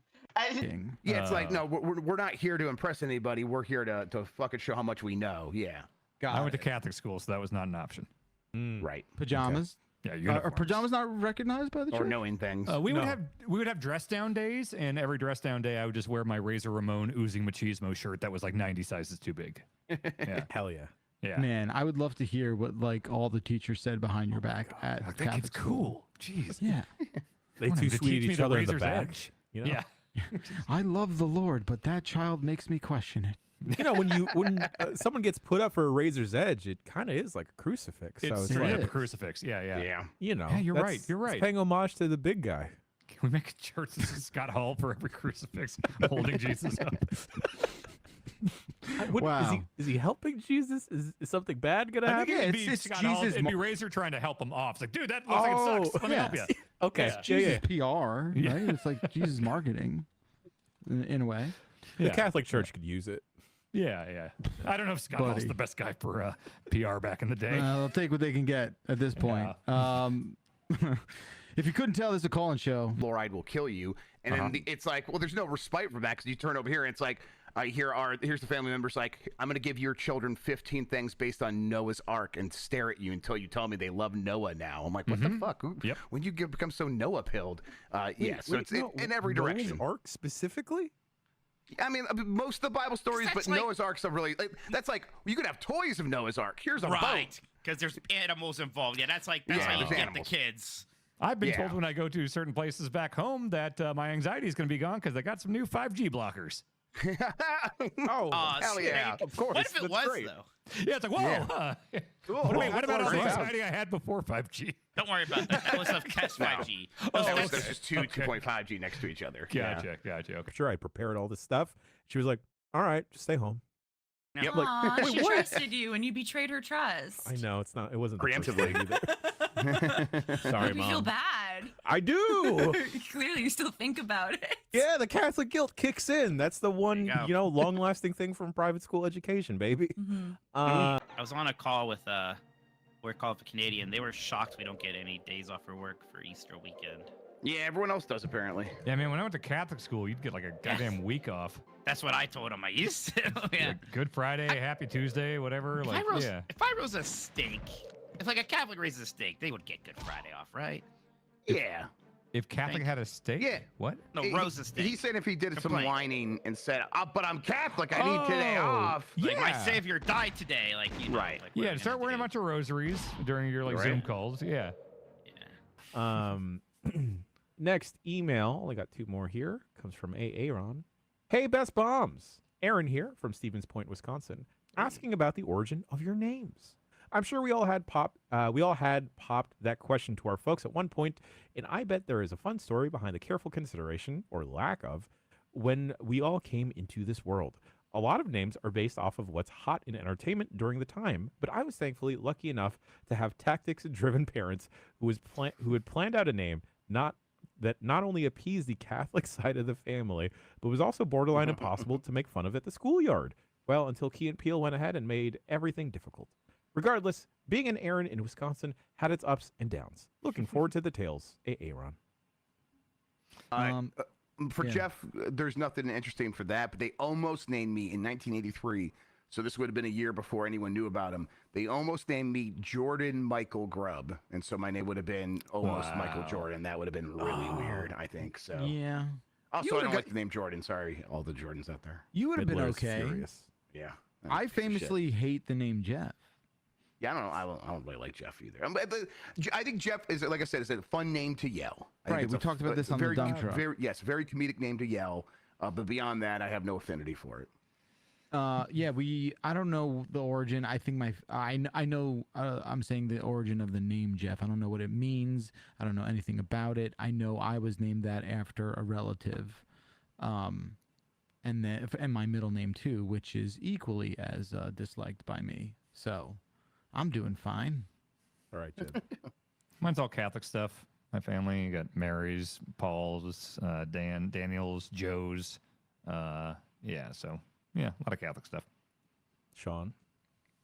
Yeah, it's like, no, we're not here to impress anybody. We're here to fucking show how much we know. Yeah. I went to Catholic school, so that was not an option. Right. Pajamas. Okay. Yeah, are pajamas not recognized by the church? Or knowing things. We would have dress down days, and every dress down day, I would just wear my Razor Ramon oozing machismo shirt that was like 90 sizes too big. Yeah. Hell yeah. Yeah. Man, I would love to hear what like all the teachers said behind your back at Catholic It's cool. Jeez. Yeah. They too sweet each other in the back. You know? Yeah. I love the Lord, but that child makes me question it. You know, when someone gets put up for a razor's edge, it kind of is like a crucifix. It's so it's straight like, up a crucifix. Yeah. You know. Yeah, you're that's- right. You're right. It's paying homage to the big guy. Can we make a church that says Scott Hall for every crucifix holding Jesus up? Wow. Is he helping Jesus? Is something bad gonna I happen? think it'd be Scott Hall, it'd be Razor trying to help him off. It's like, dude, that looks like it sucks. Let me help you. Okay. It's Jesus PR, right? It's like Jesus marketing in a way. The Catholic Church could use it. Yeah. I don't know if Scott Hall's the best guy for PR back in the day. They'll take what they can get at this point. If you couldn't tell, this is a call-in show. Fluoride will kill you. And then it's like, well, there's no respite from that because you turn over here and it's like, here's the family members like, I'm going to give your children 15 things based on Noah's Ark and stare at you until you tell me they love Noah now. I'm like, what the fuck? Yep. When you become so Noah-pilled? It's in every Noah's direction. Ark specifically? I mean, most of the Bible stories, but like, Noah's Ark's a really, that's like, you could have toys of Noah's Ark. Here's a boat. Right, because there's animals involved. Yeah, that's how you get the kids. I've been told when I go to certain places back home that my anxiety is going to be gone because they got some new 5G blockers. Hell yeah, of course. What if it was, though? Yeah, it's like, whoa. Cool. Wait, what about all the anxiety I had before 5G? Don't worry about that. That was a test 5G. That was just 2.5G next to each other. Gotcha. Okay. Sure, I prepared all this stuff. She was like, all right, just stay home. Yep. Aw, Wait, she what? trusted you and you betrayed her trust. I know it wasn't the first Preemptively. thing either. Sorry, You Mom. feel bad. I do. Clearly, you still think about it. Yeah, the Catholic guilt kicks in. That's the one, long-lasting thing from private school education, baby. I was on a call with we're called the Canadian. They were shocked we don't get any days off for work for Easter weekend. Yeah, everyone else does apparently. Yeah, man, when I went to Catholic school, you'd get like a goddamn week off. That's what I told them I used to. Yeah. Like Good Friday, Happy Tuesday, whatever. If I rose a steak, if like a Catholic raises a steak, they would get Good Friday off, right? Yeah. If Catholic had a steak? Yeah. What? No, rose a steak. He said if he did some Complain. whining and said, but I'm Catholic, I need today off. Like my savior died today, like right. Like, Yeah, start wearing a bunch of rosaries during your Zoom calls. Yeah. Next email, only got 2 more here, comes from Aaron. Hey, best bombs. Aaron here from Stevens Point, Wisconsin, asking about the origin of your names. I'm sure we all had popped that question to our folks at one point, and I bet there is a fun story behind the careful consideration, or lack of, when we all came into this world. A lot of names are based off of what's hot in entertainment during the time, but I was thankfully lucky enough to have tactics-driven parents who had planned out a name that not only appeased the Catholic side of the family, but was also borderline impossible to make fun of at the schoolyard. Well, until Key and Peele went ahead and made everything difficult. Regardless, being an Aaron in Wisconsin had its ups and downs. Looking forward to the tales. Aaron. For Jeff, there's nothing interesting for that, but they almost named me in 1983. So this would have been a year before anyone knew about him. They almost named me Jordan Michael Grubb, and so my name would have been almost Michael Jordan. That would have been really weird, I think. So yeah. Also, I don't like the name Jordan. Sorry, all the Jordans out there. You would have been Riddler's okay. furious. Yeah. I famously hate the name Jeff. Yeah, I don't know. I don't really like Jeff either. I think Jeff is, like I said, is a fun name to yell. I think Right, it's we talked about this on the very, dump truck. very comedic name to yell. But beyond that, I have no affinity for it. Yeah, I don't know the origin. I think I know I'm saying the origin of the name Jeff. I don't know what it means. I don't know anything about it. I know I was named that after a relative, and my middle name too, which is equally as disliked by me. So, I'm doing fine. All right, Jim. Mine's all Catholic stuff. My family, you got Mary's, Paul's, Daniel's, Joe's. Yeah, so yeah, a lot of Catholic stuff. Sean?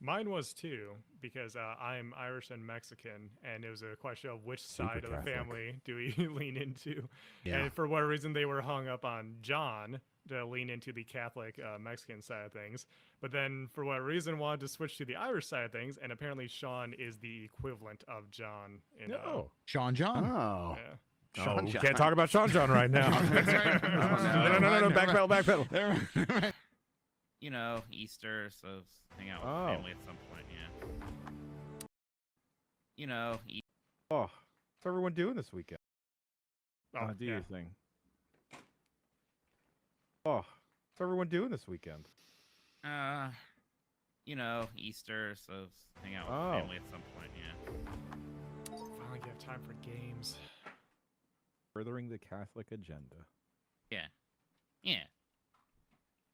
Mine was too, because I'm Irish and Mexican, and it was a question of which side of the family do we lean into. Yeah. And for what reason they were hung up on John to lean into the Catholic Mexican side of things, but then for what reason wanted to switch to the Irish side of things, and apparently Sean is the equivalent of John. Sean John. Oh. Yeah. Oh, we can't talk about Sean John right now. No, backpedal. You know, Easter, so hang out with family at some point, yeah. You know, what's everyone doing this weekend? Do yeah. your thing. What's everyone doing this weekend? You know, Easter, so hang out with family at some point, yeah. Finally get time for games. Furthering the Catholic agenda. Yeah. Yeah.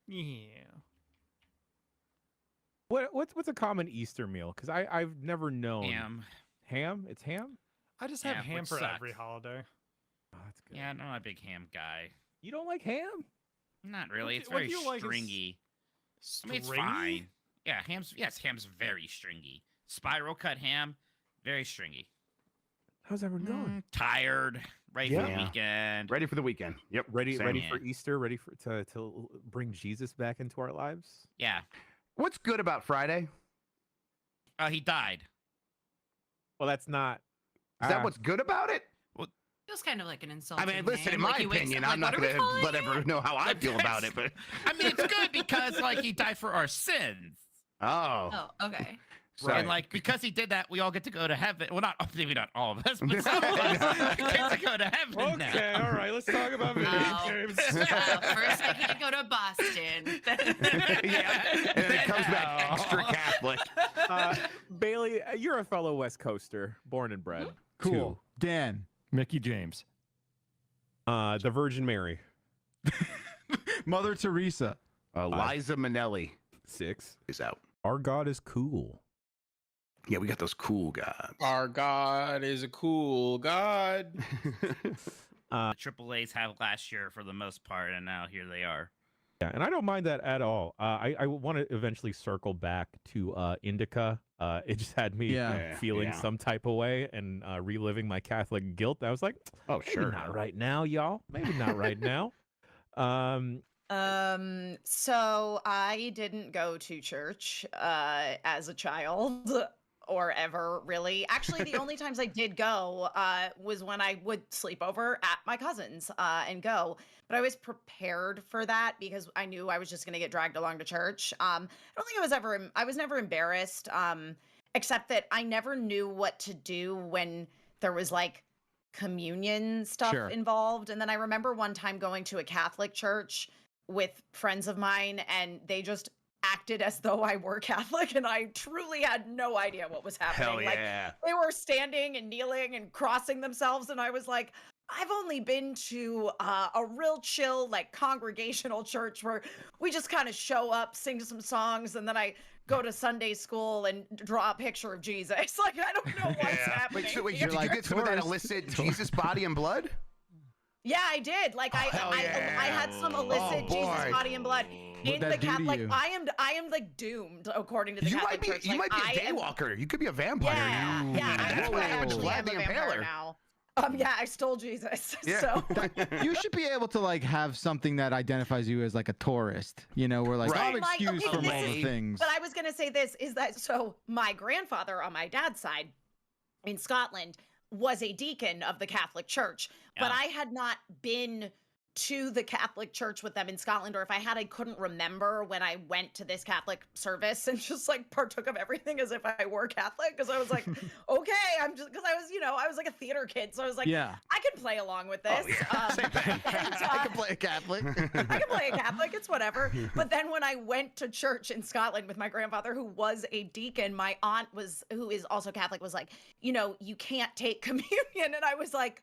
Yeah. What's a common Easter meal? Because I've never known. Ham. Ham? It's ham? I just have ham which for sucks. every holiday. Oh, that's good. Yeah, I'm not a big ham guy. You don't like ham? Not really. It's What very do you like is stringy. I mean, it's stringy? fine. Yeah, ham's very stringy. Spiral cut ham, very stringy. How's everyone going? Tired, ready for the weekend. Ready for the weekend. Yep. Ready Same. for Easter? Ready to bring Jesus back into our lives? Yeah. What's good about Friday? He died. Well, that's not. Is that what's good about it? Feels kind of like an insult. I mean, listen, in my opinion, I'm not going to let everyone know how I feel about it, but I mean, it's good because like he died for our sins. Oh, okay. So, And like because he did that, we all get to go to heaven. Well, maybe not all of us, but some of us get to go to heaven now. Okay, all right. Let's talk about video games. First, I can't go to Boston. yeah, and then it comes back extra Catholic. Bailey, you're a fellow West Coaster, born and bred. Cool. Dan. Mickey James. The Virgin Mary. Mother Teresa. Liza Minnelli. 6 is out. Our God is cool. Yeah, we got those cool gods. Our God is a cool God. The AAAs have last year for the most part, and now here they are. Yeah, and I don't mind that at all. I want to eventually circle back to Indica. It just had me feeling some type of way and reliving my Catholic guilt. I was like, oh, maybe not right now, y'all. Maybe not right now. So I didn't go to church as a child or ever really. Actually, the only times I did go was when I would sleep over at my cousin's and go. But I was prepared for that because I knew I was just going to get dragged along to church. I don't think I was never embarrassed, except that I never knew what to do when there was like communion stuff involved. And then I remember one time going to a Catholic church with friends of mine, and they just acted as though I were Catholic, and I truly had no idea what was happening. Hell yeah. Like, they were standing and kneeling and crossing themselves, and I was like, I've only been to a real chill, like, congregational church where we just kind of show up, sing some songs, and then I go to Sunday school and draw a picture of Jesus. Like, I don't know what's happening. Wait, here. did you get some of that illicit Jesus body and blood? Yeah, I did. Like I had some illicit Jesus body and blood in the Catholic. I am like doomed according to the Catholic Church. You might be a daywalker. You could be a vampire. Yeah, That's why I actually Vlad am the a vampire Impaler. now. Yeah, I stole Jesus. Yeah. So You should be able to like have something that identifies you as like a tourist, you know, where like I'm Like, excused okay, from all the things. But I was gonna say this is that so my grandfather on my dad's side in Scotland was a deacon of the Catholic Church, but I had not been to the Catholic church with them in Scotland, or if I couldn't remember when I went to this Catholic service and just like partook of everything as if I were Catholic, because I was like, okay, I'm just, because I was, I was like a theater kid, so I was like, Yeah. I can play along with this. I can play a Catholic. I can play a Catholic, it's whatever. But then when I went to church in Scotland with my grandfather, who was a deacon, my aunt who is also Catholic, was like, you can't take communion. And I was like,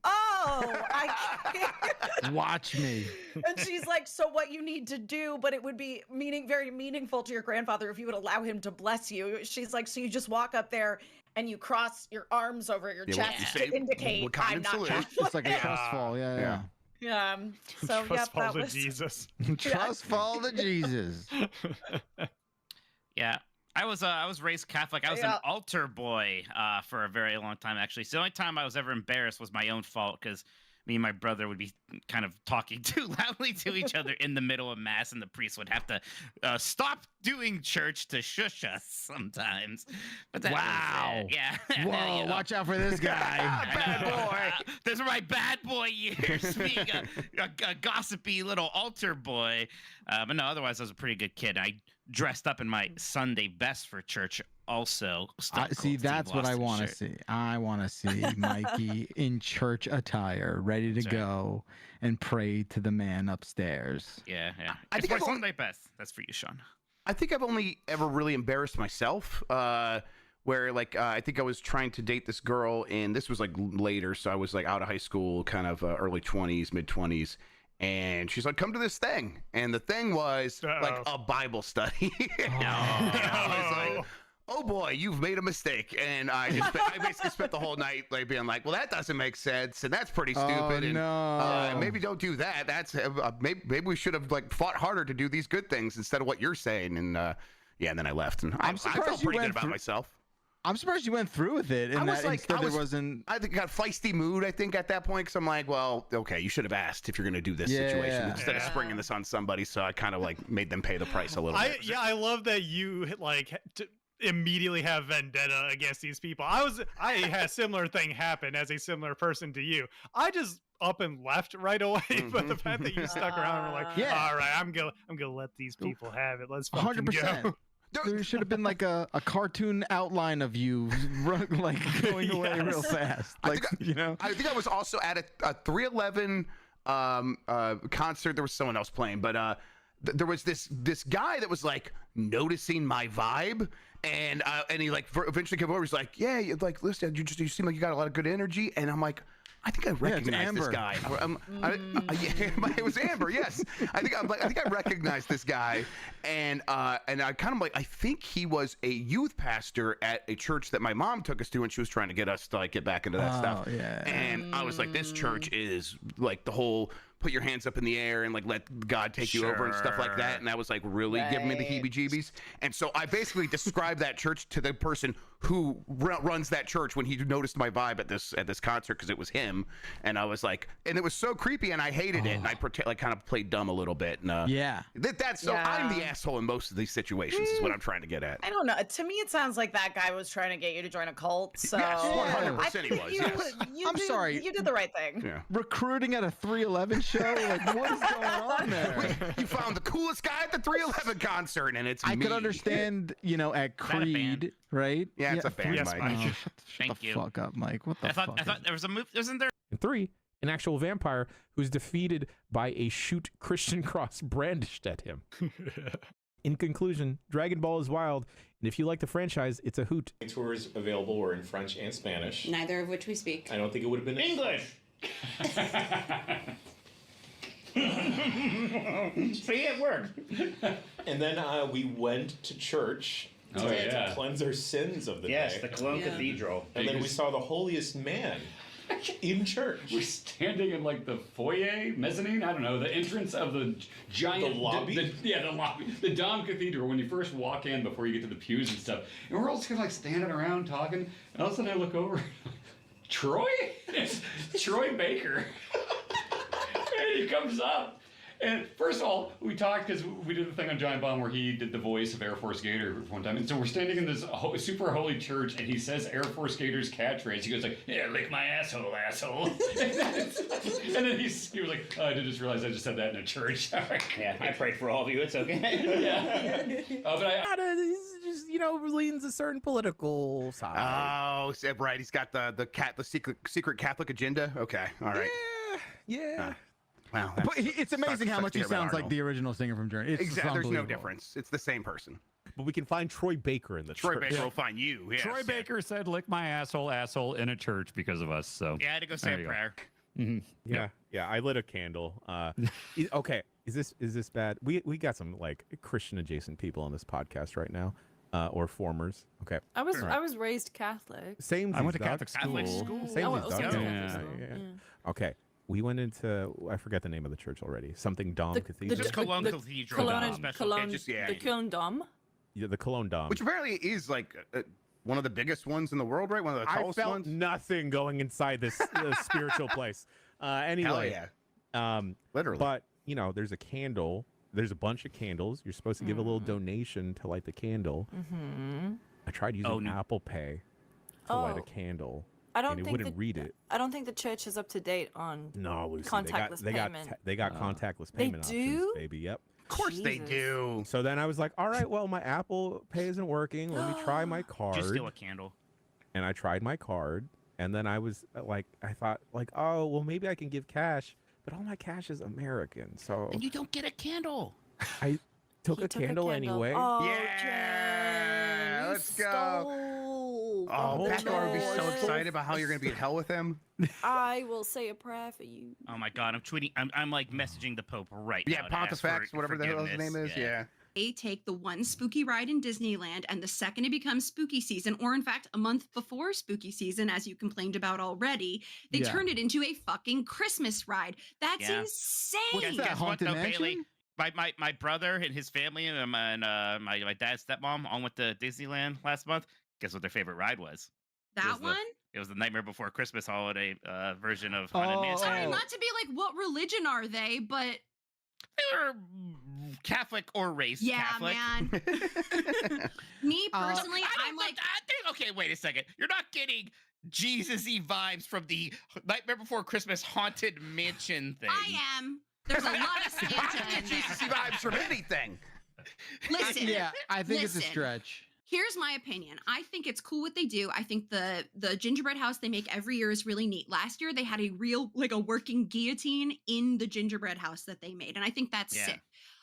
oh, I can't. Watch me. And she's like, so what you need to do, but it would be very meaningful to your grandfather if you would allow him to bless you. She's like, so you just walk up there and you cross your arms over your chest to indicate I'm not Catholic. It's like a trust fall. Yeah. So Trust fall that to was Jesus. Trust fall to Jesus. Yeah. I was raised Catholic. I was an altar boy for a very long time, actually. So the only time I was ever embarrassed was my own fault, because me and my brother would be kind of talking too loudly to each other in the middle of Mass, and the priest would have to stop doing church to shush us sometimes. But that was it. Yeah. Whoa, watch out for this guy. Bad boy. Those are my bad boy years, being a gossipy little altar boy. But no, otherwise I was a pretty good kid. I dressed up in my Sunday best for church also. See, that's what I want to see. I want to see Mikey in church attire, ready to go and pray to the man upstairs. Yeah. It's my Sunday best. That's for you, Sean. I think I've only ever really embarrassed myself. Where I think I was trying to date this girl, and this was like later, so I was like out of high school, kind of early 20s, mid 20s. And she's like, come to this thing. And the thing was like a Bible study. And I was like, oh boy, you've made a mistake. And I basically spent the whole night like being like, well, that doesn't make sense. And that's pretty stupid. And maybe don't do that. That's maybe we should have like fought harder to do these good things instead of what you're saying. And and then I left. And I felt pretty good about myself. I'm surprised you went through with it. And I think I got feisty mood, I think, at that point, because I'm like, well, okay, you should have asked if you're going to do this situation instead of springing this on somebody. So I kind of like made them pay the price a little bit. I love that you immediately have vendetta against these people. I had a similar thing happen as a similar person to you. I just up and left right away, but the fact that you stuck around and were like, all right, I'm gonna let these people have it. Let's fucking 100%. Go. There should have been like a cartoon outline of you like going away real fast. Like, I think I was also at a 311 concert. There was someone else playing, but there was this guy that was like noticing my vibe, and he like eventually came over. He's like, yeah, like listen, you seem like you got a lot of good energy, and I'm like, I think I recognize this guy. It was Amber. Yes, I think I recognize this guy, and I kind of like, I think he was a youth pastor at a church that my mom took us to when she was trying to get us to like get back into that stuff. Yeah. And I was like, this church is like the whole put your hands up in the air and like let God take you over and stuff like that. And that was like really giving me the heebie-jeebies. And so I basically described that church to the person who runs that church when he noticed my vibe at this concert, because it was him. And I was like, and it was so creepy, and I hated it. And I kind of played dumb a little bit. And I'm the asshole in most of these situations is what I'm trying to get at. I don't know. To me, it sounds like that guy was trying to get you to join a cult. So yes, 100% he was. I'm sorry. You did the right thing. Yeah. Recruiting at a 311 show? Like, what is going on there? You found the coolest guy at the 311 concert, and it's me. I could understand, at Creed, right? Yeah, it's a fan, yes, Mike. Oh, shut the fuck up, Mike. What the fuck? I thought there was a movie. Isn't there? And 3, an actual vampire who's defeated by a shoot Christian cross brandished at him. In conclusion, Dragon Ball is wild, and if you like the franchise, it's a hoot. Tours available were in French and Spanish. Neither of which we speak. I don't think it would have been English. See, it worked. And then we went to church to cleanse our sins of the day. Yes, the Cologne Cathedral. And then we saw the holiest man in church. We're standing in like the foyer, mezzanine, I don't know, the entrance of the giant... The lobby? The lobby. The Dom Cathedral, when you first walk in before you get to the pews and stuff. And we're all just kind of like standing around talking, and all of a sudden I look over, Troy? It's Troy Baker. And he comes up, And first of all, we talked because we did the thing on Giant Bomb where he did the voice of Air Force Gator one time. And so we're standing in this super holy church, and he says Air Force Gator's catchphrase. He goes like, "Yeah, lick my asshole, asshole." And then he was like, "Oh, I did just realize I just said that in a church." Yeah, I prayed for all of you. It's okay. Yeah. But just leans a certain political side. Oh, right. He's got the secret Catholic agenda. Okay, all right. Yeah. Wow. But it's amazing how much he sounds like Arnold. the original singer from Journey. It's Exactly. There's no unbelievable. difference. It's the same person. But we can find Troy Baker in the Troy church. Baker will find you. Yes. Troy Baker said, "Lick my asshole in a church because of us." So Yeah, I had to go say there a you prayer. Yeah. I lit a candle. Okay. Is this bad? We got some like Christian adjacent people on this podcast right now, or formers. Okay. I was raised Catholic. Same. I went to Catholic school. Same. I went also to Catholic school. Yeah. Okay. We went into I forget the name of the church already. Something Dom Cathedral. Just Cologne Cathedral. The Cologne Dom. Yeah, the Cologne Dom. Which apparently is like one of the biggest ones in the world, right? One of the tallest I felt ones. nothing going inside this spiritual place. Anyway. Hell yeah. Literally. But there's a candle. There's a bunch of candles. You're supposed to give a little donation to light the candle. Mm-hmm. I tried using Apple Pay to light a candle. I don't and it think wouldn't read it. I don't think the church is up to date on Lucy, contactless payment. They got contactless They payment do? options, baby. Yep. Of course they do. So then I was like, all right, well, my Apple Pay isn't working. Let me try my card. Just steal a candle. And I tried my card, and then I was like, I thought like, oh, well, maybe I can give cash, but all my cash is American, so. And you don't get a candle. I took a candle anyway. Oh, Yeah, Jen, let's you go. stole Oh, the Pastor would be so Lord. excited about how you're going to be in hell with him. I will say a prayer for you. Oh my God, I'm tweeting. I'm like messaging the Pope right Yeah, now. to ask Pontifex, for whatever the hell his name forgiveness. is. Yeah. They take the one spooky ride in Disneyland, and the second it becomes spooky season, or in fact, a month before spooky season, as you complained about already, they Yeah. turned it into a fucking Christmas ride. That's Yeah. insane. Guess what, though, Bailey? My brother and his family and my dad's stepmom all went to Disneyland last month. Guess what their favorite ride was? That one? It was the Nightmare Before Christmas holiday version of Haunted Mansion. Sorry, not to be like, what religion are they? But they were Catholic or raised Catholic. Man. Me personally, I'm like, okay, wait a second. You're not getting Jesus-y vibes from the Nightmare Before Christmas Haunted Mansion thing. I am. There's a lot of Santa in there. Jesus-y vibes from anything. Listen. Yeah, I think it's a listen. stretch. Here's my opinion. I think it's cool what they do. I think the gingerbread house they make every year is really neat. Last year they had a real like a working guillotine in the gingerbread house that they made, and I think that's sick.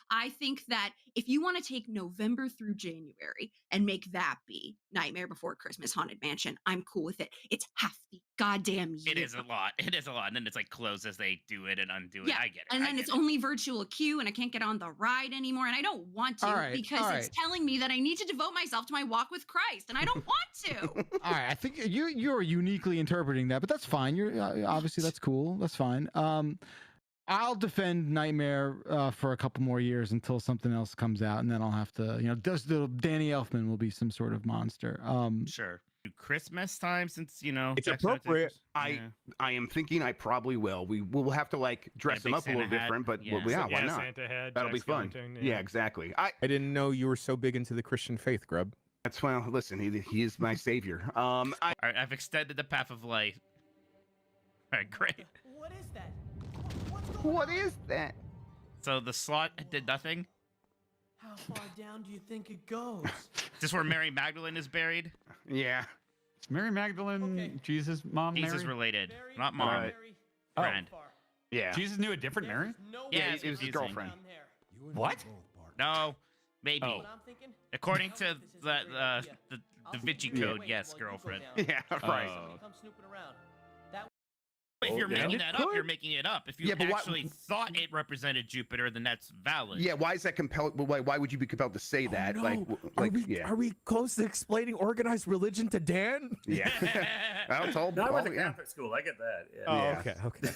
I think that if you want to take November through January and make that be Nightmare Before Christmas Haunted Mansion, I'm cool with it. It's half the goddamn year. It is a lot. It is a lot. And then it's like closed as they do it and undo it. Yeah, I get it. and then it's only virtual queue, and I can't get on the ride anymore, and I don't want to All right, because all it's right. telling me that I need to devote myself to my walk with Christ, and I don't want to. All right, I think you're uniquely interpreting that, but that's fine. You're obviously that's cool. That's fine. I'll defend Nightmare for a couple more years until something else comes out, and then I'll have to, Danny Elfman will be some sort of monster. Sure. Christmas time, since It's Jackson had to- appropriate. Yeah. I am thinking I probably will. We will have to like dress them big up a little Santa hat. different, but Yeah. yeah, why Yeah, not? Santa hat, That'll Jack be fun. Skellington, Yeah, yeah. exactly. I didn't know you were so big into the Christian faith, Grub. That's well. Listen, he is my savior. All right, I've extended the path of life. All right, great. What is that? What is that? So the slot did nothing. How far down do you think it goes? Is this where Mary Magdalene is buried? Yeah. Is Mary Magdalene Jesus' mom? Jesus Mary? related, not mom. Right. Friend. Yeah. Jesus knew a different Mary. Yeah, it was his girlfriend. What? No, maybe. Oh. According to the Da Vinci Code, yes, girlfriend. Yeah, right. Come snooping around. If you're yeah. making that up, you're making it up. If you Yeah, but why- actually thought it represented Jupiter, then that's valid. Yeah, why is that compelled? Why would you be compelled to say that? Yeah. Are we close to explaining organized religion to Dan? Yeah. Well, it's all, No, I went to yeah. Catholic school. I get that. Yeah. Oh, Yeah. okay.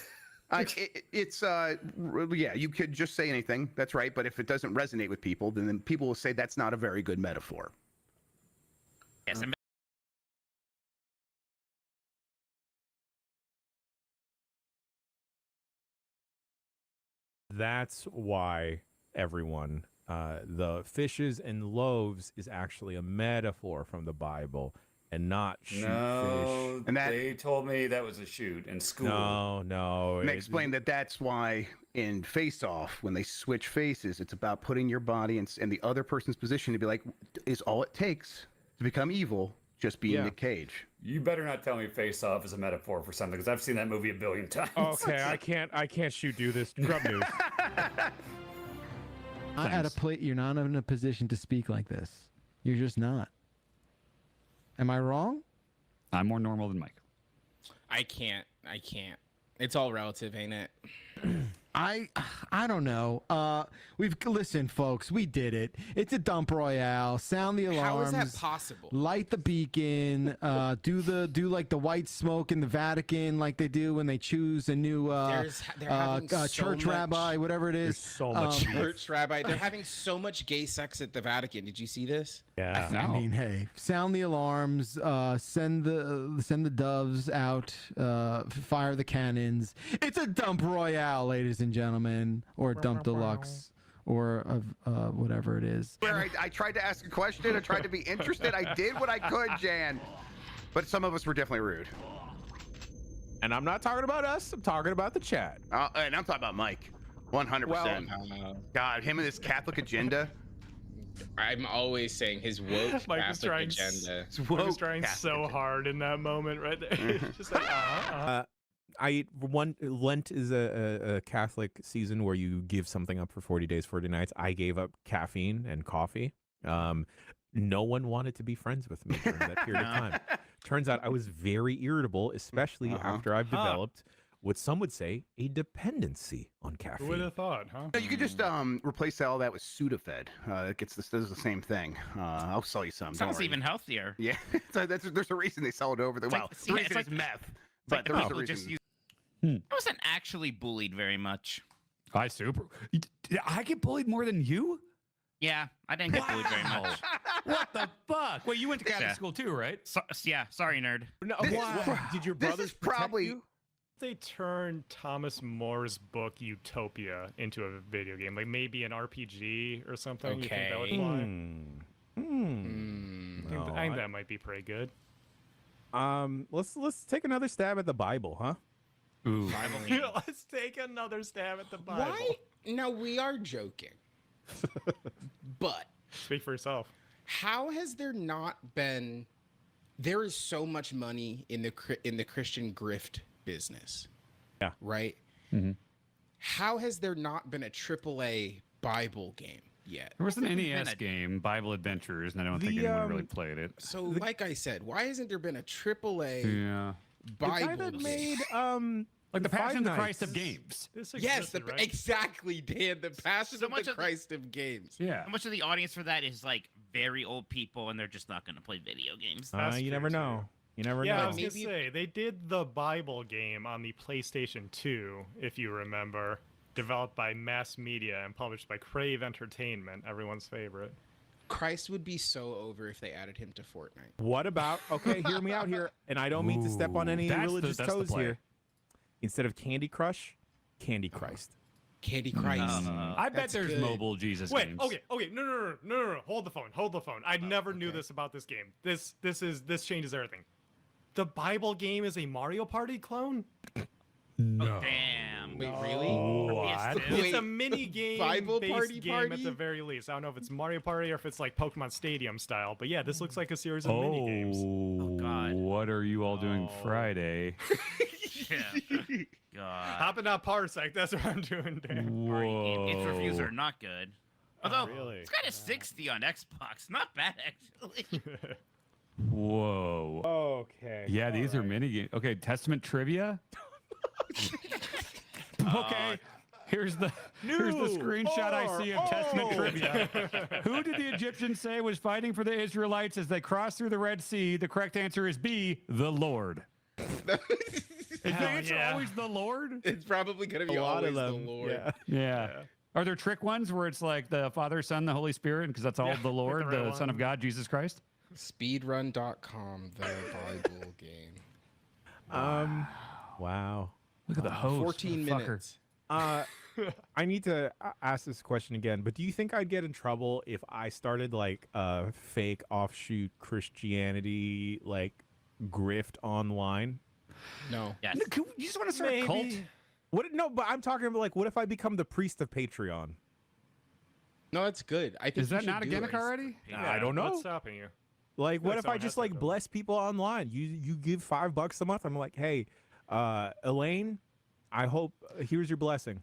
It's yeah, you could just say anything. That's right. But if it doesn't resonate with people, then people will say that's not a very good metaphor. Yes, That's why everyone, the fishes and loaves is actually a metaphor from the Bible and not shoot fish. And they told me that was a shoot in school. No. And they explained that that's why in Face Off, when they switch faces, it's about putting your body in the other person's position to be like, is all it takes to become evil just being Nick Cage. You better not tell me Face Off is a metaphor for something, because I've seen that movie a billion times. Okay, I can't shoot do this. Grub news. At a plate, you're not in a position to speak like this. You're just not. Am I wrong? I'm more normal than Mike. I can't. It's all relative, ain't it? I don't know. Listen, folks. We did it. It's a dump royale. Sound the alarms. How is that possible? Light the beacon. Do like the white smoke in the Vatican, like they do when they choose a new church rabbi, whatever it is. There's so much church rabbi. They're having so much gay sex at the Vatican. Did you see this? Yeah. I mean, hey, sound the alarms. Send the doves out. Fire the cannons. It's a dump royale, ladies and gentlemen, or dump deluxe, or whatever it is. Where I tried to ask a question, I tried to be interested, I did what I could, Jan. But some of us were definitely rude. And I'm not talking about us, I'm talking about the chat. And I'm talking about Mike. 100%. God, him and his Catholic agenda. I'm always saying his woke Mike was Catholic trying, agenda. Mike was trying so hard in that moment right there. Just like, Lent is a Catholic season where you give something up for 40 days, 40 nights. I gave up caffeine and coffee. No one wanted to be friends with me during that period of time. Turns out I was very irritable, especially after I've developed what some would say a dependency on caffeine. Who would have thought, huh? No, you could just replace all that with Sudafed. It does the same thing. I'll sell you some. Sounds even healthier. Yeah, so there's a reason they sell it over there. It's Well, like- the yeah, reason it's like- is meth, It's like but the there's a people reason. just use. I wasn't actually bullied very much. I get bullied more than you? Yeah, I didn't get bullied very much. What the fuck? Wait, you went to Catholic school too, right? Yeah, sorry, nerd. No, did your brothers protect you? They turned Thomas More's book Utopia into a video game, like maybe an RPG or something. You think that would fly? I think that might be pretty good. Let's take another stab at the Bible, huh? Ooh. Let's take another stab at the Bible. Why? No, we are joking. But speak for yourself. How has there not been? There is so much money in the Christian grift business. Yeah. Right. Mm-hmm. How has there not been a AAA Bible game yet? There was an NES game, Bible Adventures, and I don't think anyone really played it. So, like I said, why hasn't there been a AAA Bible The guy that game? made like the Passion of the Five Christ of Nights. games. Yes, exactly, Dan. The Passion of the Christ of games. Yeah. How much of the audience for that is like very old people, and they're just not going to play video games? You never know. You never Yeah, know. I was gonna say they did the Bible game on the PlayStation 2, if you remember, developed by Mass Media and published by Crave Entertainment, everyone's favorite. Christ would be so over if they added him to Fortnite. What about, okay, hear me out here, and I don't mean to step on any religious toes here. Instead of Candy Crush, Candy Christ. Candy Christ. I bet there's mobile Jesus Wait, games. okay, no. Hold the phone. I never knew this about this game. This changes everything. The Bible game is a Mario Party clone? No. Damn. Wait, really? What? It's a mini game, Bible based game party? at the very least. I don't know if it's Mario Party or if it's like Pokemon Stadium style, but yeah, this looks like a series of mini games. Oh God. What are you all doing Friday? God. Hopping out Parsec, that's what I'm doing, Dan. Its reviews are not good. Although really? it's got a 60 on Xbox, not bad actually. Whoa. Okay. Yeah, these are mini games. Okay, Testament trivia. Okay. Here's the screenshot I see of Testament trivia. Who did the Egyptians say was fighting for the Israelites as they crossed through the Red Sea? The correct answer is B, the Lord. Is the answer always the Lord? It's probably going to be always the Lord. Yeah. Are there trick ones where it's like the Father, Son, the Holy Spirit, because that's all the Lord, the Son of God, Jesus Christ? Speedrun.com, the Bible game. Wow. Look at the host. 14 minutes. I need to ask this question again, but do you think I'd get in trouble if I started like a fake offshoot Christianity like grift online? No. Yes. You just want to start a cult? What? No, but I'm talking about like, what if I become the priest of Patreon? No, that's good. I think Is that not a gimmick already? I don't know. What's stopping you? Like, what if I someone just has to like go. bless people online? You give $5 a month. I'm like, hey, Elaine, I hope here's your blessing.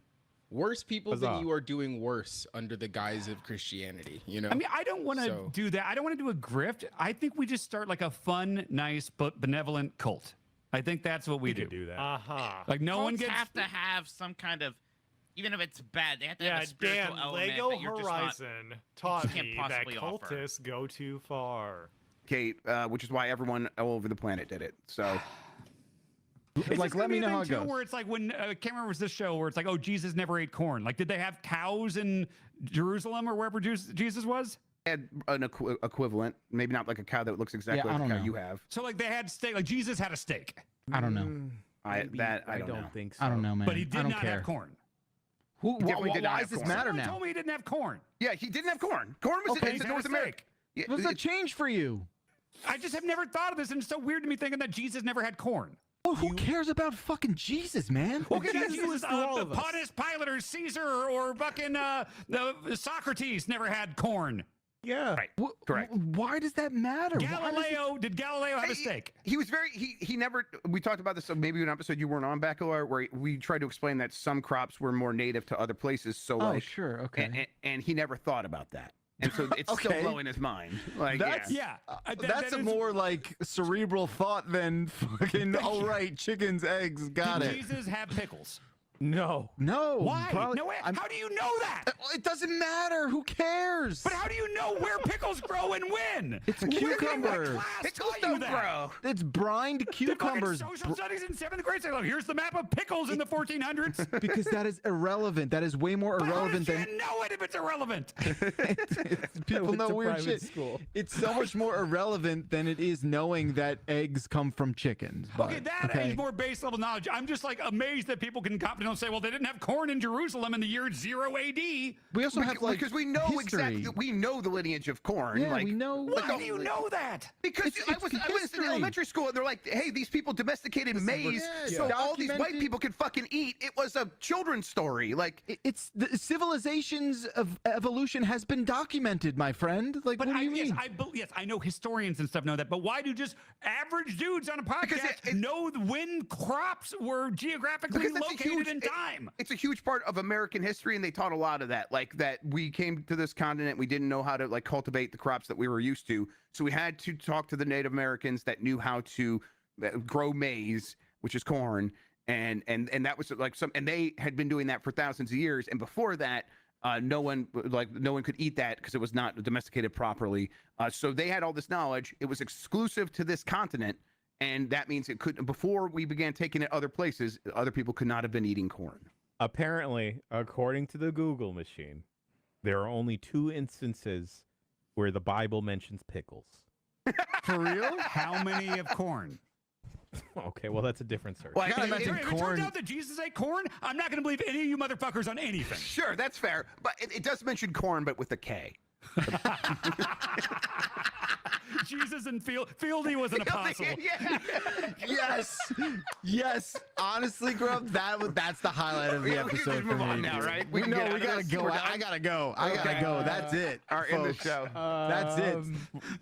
Worse people than Huzzah. you are doing worse under the guise of Christianity. You know. I mean, I don't want to So- do that. I don't want to do a grift. I think we just start like a fun, nice, but benevolent cult. I think that's what we do. that. Aha. Like no one Cults gets. have to have some kind of, even if it's bad, they have to have Yeah, a spiritual Dan, element Lego that you're just not, Horizon taught can't me that possibly offer. cultists go too far. Kate, which is why everyone all over the planet did it. So It's Like, just gonna let be me a know thing, how it too, goes. Where it's like when I can't remember, was this show where it's like, oh, Jesus never ate corn. Like, did they have cows in Jerusalem or wherever Jesus was? had an equivalent, maybe not like a cow that looks exactly I like don't the cow know. you have. So like they had steak. Like Jesus had a steak. I don't know. I don't know. think so. I don't know, man. But he I did don't not care. have corn. Who? He definitely did not Why have does this corn. matter Someone now? told me he didn't have corn. Yeah, he didn't have corn. Corn was Okay, it's He had North a America. steak. Yeah, What's the change for you? I just have never thought of this, and it's so weird to me thinking that Jesus never had corn. Well, who cares about fucking Jesus, man? Well, Who because cares Jesus, through all the of us? Pontius Pilate or Caesar or fucking Socrates never had corn. Yeah. Right. Wh- Correct. Why does that matter? Why does it- Did Galileo have a steak? He was very he never we talked about this maybe an episode you weren't on, Bacalar, where we tried to explain that some crops were more native to other places. So Oh, like sure, okay. and he never thought about that. And so it's Okay. still low in his mind. Like That's yeah. that's a more like cerebral thought than fucking. All right, chickens, eggs, got Did it. Jesus have pickles? No. No. Why? probably- No way. How do you know that? It doesn't matter. Who cares? But how do you know where pickles grow and when? It's a Where did cucumber. what class Pickles taught you don't that? grow. It's brined The fucking cucumbers. social studies in 7th grade say, look, here's the map of pickles in the 1400s. Because that is irrelevant. That is way more But how irrelevant does than you know it if it's irrelevant? people went know to weird private shit. school. It's so much more irrelevant than it is knowing that eggs come from chickens. Okay, but- that okay. is more base level knowledge. I'm just like amazed that people can confidently say, well, they didn't have corn in Jerusalem in the year 0 AD. We also have like because we know history. exactly we know the lineage of corn. Yeah, like, we know. Why do you know that? Because I was in history. elementary school and they're like, hey, these people domesticated maize so all these white documented. people could fucking eat. It was a children's story. Like It's the civilizations of evolution has been documented, my friend. Like, But what do you yes, mean? yes, I know historians and stuff know that, but why do just average dudes on a podcast know when crops were geographically Because it's a located huge- in time? It's a huge part of American history, and they taught a lot of that. Like that, we came to this continent, we didn't know how to like cultivate the crops that we were used to, so we had to talk to the Native Americans that knew how to grow maize, which is corn, and that was like some, and they had been doing that for thousands of years, and before that. No one could eat that because it was not domesticated properly. So they had all this knowledge. It was exclusive to this continent, and that means it couldn't. Before we began taking it other places, other people could not have been eating corn. Apparently, according to the Google machine, there are only 2 instances where the Bible mentions pickles. For real? How many of corn? Okay, well, that's a different search. Well, If it turns out that Jesus ate corn, I'm not going to believe any of you motherfuckers on anything. Sure, that's fair, but it does mention corn, but with a K. Jesus and Fieldy was an apostle. Yes. Honestly, Grub, that's the highlight of the We can episode just for move me. on now, right? We can know get out we of gotta this. go. We're I done? gotta go. I gotta Okay. go. That's it. All right, in the folks. show. That's it.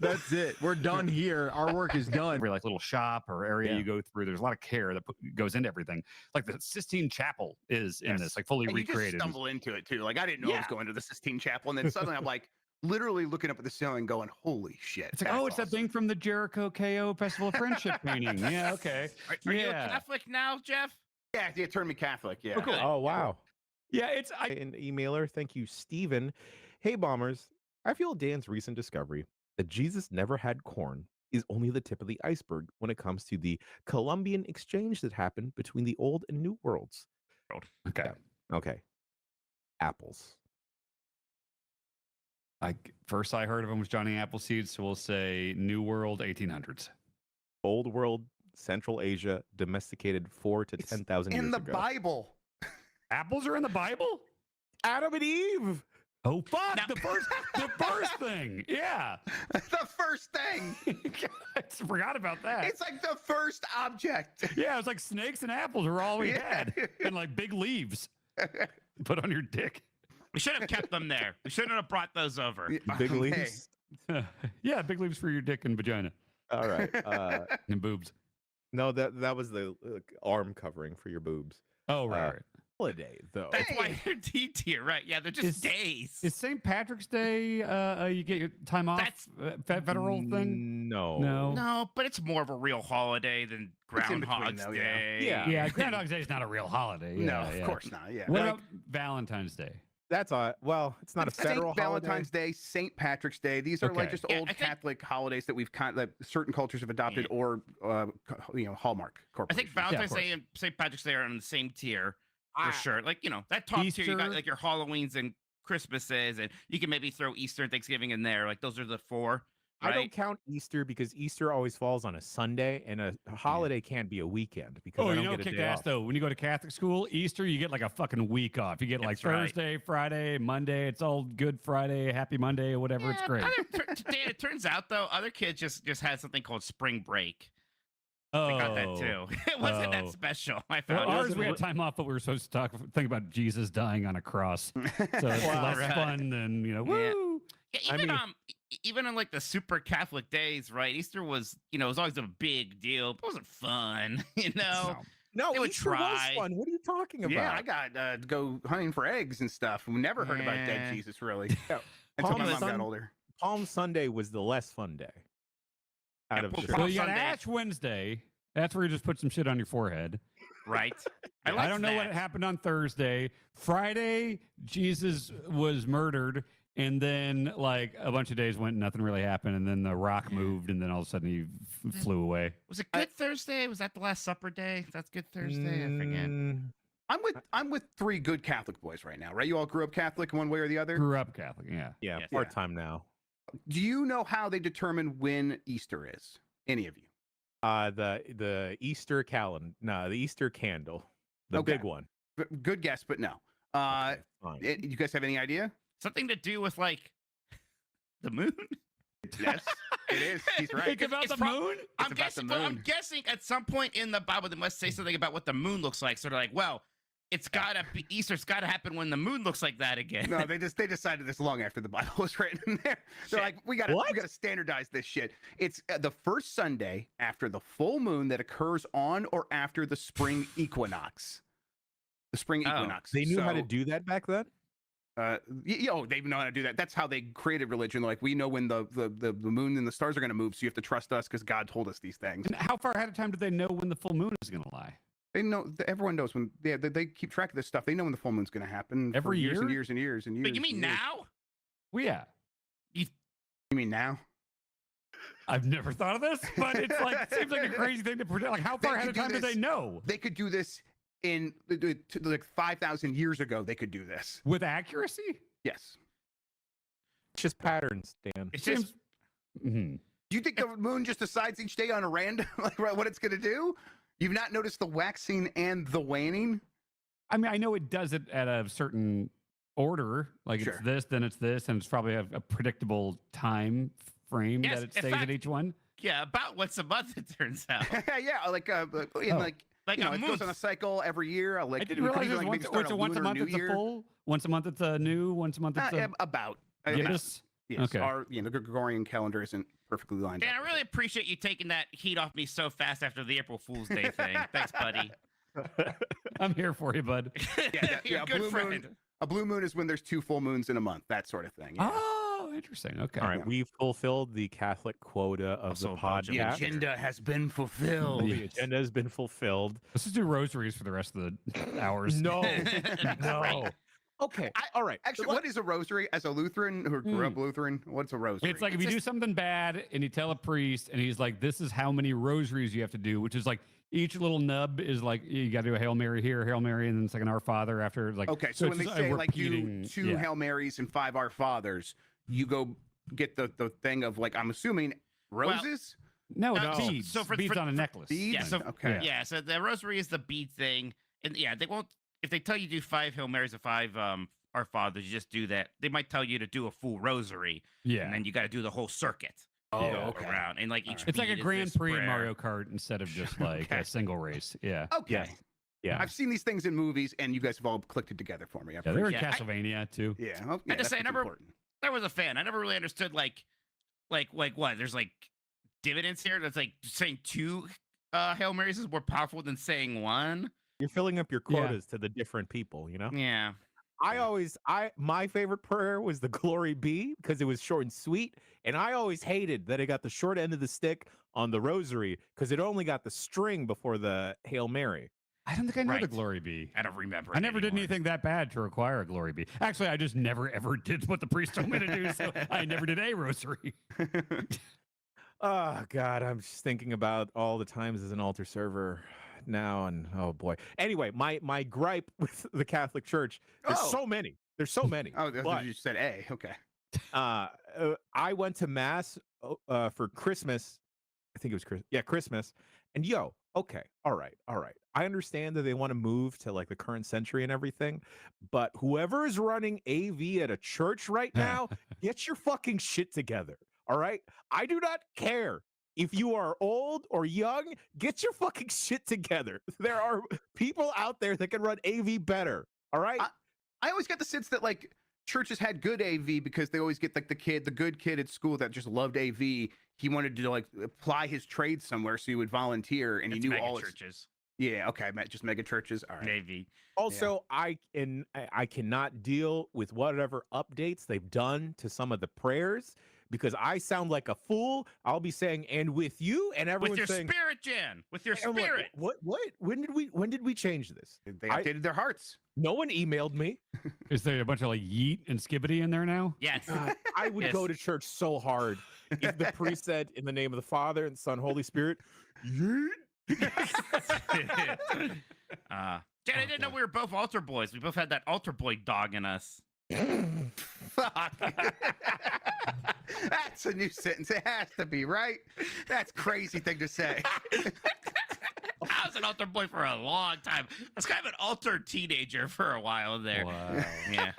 That's it. We're done here. Our work is done. Every like little shop or area you go through, there's a lot of care that goes into everything. Like the Sistine Chapel is in this, like fully And you just recreated. stumble into it too. Like I didn't know I was Yeah. going to the Sistine Chapel, and then suddenly I'm like, literally looking up at the ceiling, going, "Holy shit!" It's like, that's oh, it's that awesome. thing from the Jericho KO Festival of Friendship painting. Yeah, okay. Are you a Yeah. Catholic now, Jeff? Yeah, it turned me Catholic. Yeah. Oh, cool. Oh, wow. Yeah, it's An emailer. Thank you, Steven. Hey, Bombers. I feel Dan's recent discovery that Jesus never had corn is only the tip of the iceberg when it comes to the Columbian exchange that happened between the old and new worlds. Okay. Okay. Apples. First I heard of him was Johnny Appleseed, so we'll say New World 1800s. Old world, Central Asia, domesticated 4 to 10,000 years in the ago. Bible. Apples are in the Bible? Adam and Eve. Oh fuck! The first thing. Yeah. The first thing. I forgot about that. It's like the first object. Yeah, it was like snakes and apples were all we had, and like big leaves. Put on your dick. We should have kept them there. We shouldn't have brought those over. Big leaves. Yeah, big leaves for your dick and vagina. All right. And boobs. No, that was the arm covering for your boobs. Oh right. Holiday though. That's why they're D tier, right? Yeah, they're just days. Is St. Patrick's Day you get your time off? That's federal thing? No. No, but it's more of a real holiday than Groundhog's though, Day. Yeah, Groundhog's Day is not a real holiday. No, Yeah, of course not. Yeah. What about Valentine's Day? That's well, it's not a federal St. Valentine's Day, St. Patrick's Day. These are like Okay. just old Catholic holidays that we've that certain cultures have adopted, or Hallmark I corporations. think Valentine's Day and St. Patrick's Day are on the same tier for sure. Like, that top tier, you got like your Halloweens and Christmases, and you can maybe throw Easter and Thanksgiving in there. Like, those are the four. I Right? don't count Easter because Easter always falls on a Sunday, and a holiday can't be a weekend because I Oh, don't you know, get a kick day ass off. though. When you go to Catholic school, Easter, you get like a fucking week off. You get like That's right. Thursday, Friday, Monday. It's all Good Friday, Happy Monday, or whatever. It's great. Dan, it turns out though, other kids just had something called spring break. Oh, They got that too. It wasn't that special. I Well, found ours, we had time off, but we were supposed to think about Jesus dying on a cross. So it's less Right. fun than woo. Yeah, even on like the super Catholic days, right? Easter was, it was always a big deal. But it wasn't fun, No, They would Easter was try. fun. What are you talking about? Yeah, I got to go hunting for eggs and stuff. We never heard about Yeah. dead Jesus really until my mom got older. Palm Sunday was the less fun day. Out of sure. So you got Ash Wednesday. That's where you just put some shit on your forehead. Right. I don't know what happened on Thursday. Friday, Jesus was murdered. And then, like, a bunch of days went and nothing really happened. And then the rock moved. And then all of a sudden he flew away. Was it Good Thursday? Was that the Last Supper day? That's Good Thursday? I forget. I'm with three good Catholic boys right now, right? You all grew up Catholic one way or the other? Grew up Catholic, yeah. Yeah, Yes. part time now. Do you know how they determine when Easter is? Any of you? The Easter calendar. No, the Easter candle. The Okay. big one. Good guess, but no. Fine. You guys have any idea? Something to do with like the moon? Yes, it is. He's right. It's about the moon? I'm about guessing, the well, I'm moon. guessing at some point in the Bible they must say something about what the moon looks like. So they're like, well, it's gotta be Easter's gotta happen when the moon looks like that again. No, they decided this long after the Bible was written in there. They're like, we gotta standardize this shit. It's the first Sunday after the full moon that occurs on or after the spring equinox. The spring equinox. They knew how to do that back then? They know how to do that. That's how they created religion. Like, we know when the moon and the stars are going to move, so you have to trust us because God told us these things. And how far ahead of time do they know when the full moon is going to lie? They know. Everyone knows when. They keep track of this stuff. They know when the full moon's going to happen. for Every years and year? years and years and years. But you mean and years. now? Well, yeah. You mean now? I've never thought of this, but it's like it seems like a crazy thing to predict. Like, how far ahead of time do they know? They could do this in like 5,000 years ago. They could do this with accuracy. Yes. It's just patterns, Dan. It's just. Do you think the moon just decides each day on a random, like what it's going to do? You've not noticed the waxing and the waning? I mean, I know it does it at a certain order. Like Sure. it's this, then it's this, and it's probably a predictable time frame Yes, that it in stays fact- at each one. Yeah, about once a month, it turns out. Yeah, like Oh. like Like you know, a it goes on a month. cycle every year. Like I didn't we could realize even, it was like, once, maybe start so once a lunar month new it's a year. full, once a month it's a new, once a month it's a About Gibbous? Yes. Okay. Our the Gregorian calendar isn't perfectly lined Dan, up. I really appreciate you taking that heat off me so fast after the April Fool's Day thing. Thanks, buddy. I'm here for you, bud. You're a good blue friend. moon. A blue moon is when there's two full moons in a month. That sort of thing. Yeah. Oh, interesting. Okay. All right, we've fulfilled the Catholic quota of the The podcast. agenda has been fulfilled. The agenda has been fulfilled. Let's just do rosaries for the rest of the hours. No, no. Okay, all right. Actually, what is a rosary? As a Lutheran who grew up Lutheran, what's a rosary? It's like if you do something bad and you tell a priest and he's like, this is how many rosaries you have to do, which is like each little nub is like, you got to do a Hail Mary here, Hail Mary, and then it's like an Our Father after. Like, Okay, so when it's they just a say like you repeating- two yeah. Hail Marys and 5 Our Fathers, you go get the thing of like, I'm assuming roses. No, No, it's beads. so for- beads for- on a necklace. Beads? Yeah, so Okay. yeah, so the rosary is the bead thing, and yeah, they won't. if they tell you to do 5 Hail Marys and 5 Our Fathers, you just do that. They might tell you to do a full rosary. Yeah. And then you got to do the whole circuit. Around. And like each It's like a beat is Grand this Prix in prayer. Mario Kart instead of just like a single race. Yeah. Okay. Yeah. I've seen these things in movies, and you guys have all clicked it together for me. Yeah, they're in Yeah, I- Castlevania too. Yeah. I Oh, yeah, just that's say I what's never. important. I was a fan. I never really understood like what. There's like dividends here. That's like saying 2 Hail Marys is more powerful than saying 1. You're filling up your quotas to the different people, you know? Yeah. My favorite prayer was the Glory Be because it was short and sweet. And I always hated that it got the short end of the stick on the rosary because it only got the string before the Hail Mary. I don't think I know the Glory Be. I don't remember. I never did anything that bad to require a Glory Be. Actually, I just never ever did what the priest told me to do, so I never did a rosary. Oh God, I'm just thinking about all the times as an altar server now, and oh boy. Anyway, my gripe with the Catholic Church, there's so many. There's so many. Oh, that's but, what you said A. Okay. I went to mass for Christmas. I think it was Christmas. And okay, all right. I understand that they want to move to like the current century and everything, but whoever is running AV at a church right now, get your fucking shit together. All right? I do not care if you are old or young, get your fucking shit together. There are people out there that can run AV better. All right? I always get the sense that like churches had good AV because they always get like the good kid at school that just loved AV. He wanted to like apply his trade somewhere, so he would volunteer, and he knew all churches. Yeah, okay, just mega churches. All right. Navy. Also, I cannot deal with whatever updates they've done to some of the prayers because I sound like a fool. I'll be saying, "And with you," and everyone's with your saying, spirit, Jen. With your I'm like, spirit. what? When did we change this? They updated their hearts. No one emailed me. Is there a bunch of like yeet and skibbity in there now? Yes. I would go to church so hard if the priest said, "In the name of the Father and Son, Holy Spirit." Yeet. Jen, I didn't know we were both altar boys. We both had that altar boy dog in us. Fuck. That's a new sentence. It has to be, right? That's a crazy thing to say. I was an altar boy for a long time. I was kind of an altar teenager for a while there. Wow. Yeah.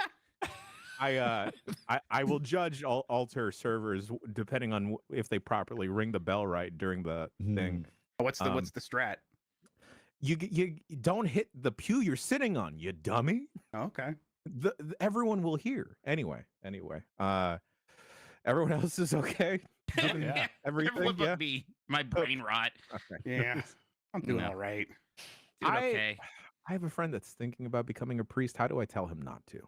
I will judge altar servers depending on if they properly ring the bell right during the thing. What's the strat? You don't hit the pew you're sitting on, you dummy. Okay. Everyone will hear. Anyway. Everyone else is okay. Yeah. Everyone but me. My brain rot. Okay. Yeah. I'm doing all right. Doing okay. I have a friend that's thinking about becoming a priest. How do I tell him not to?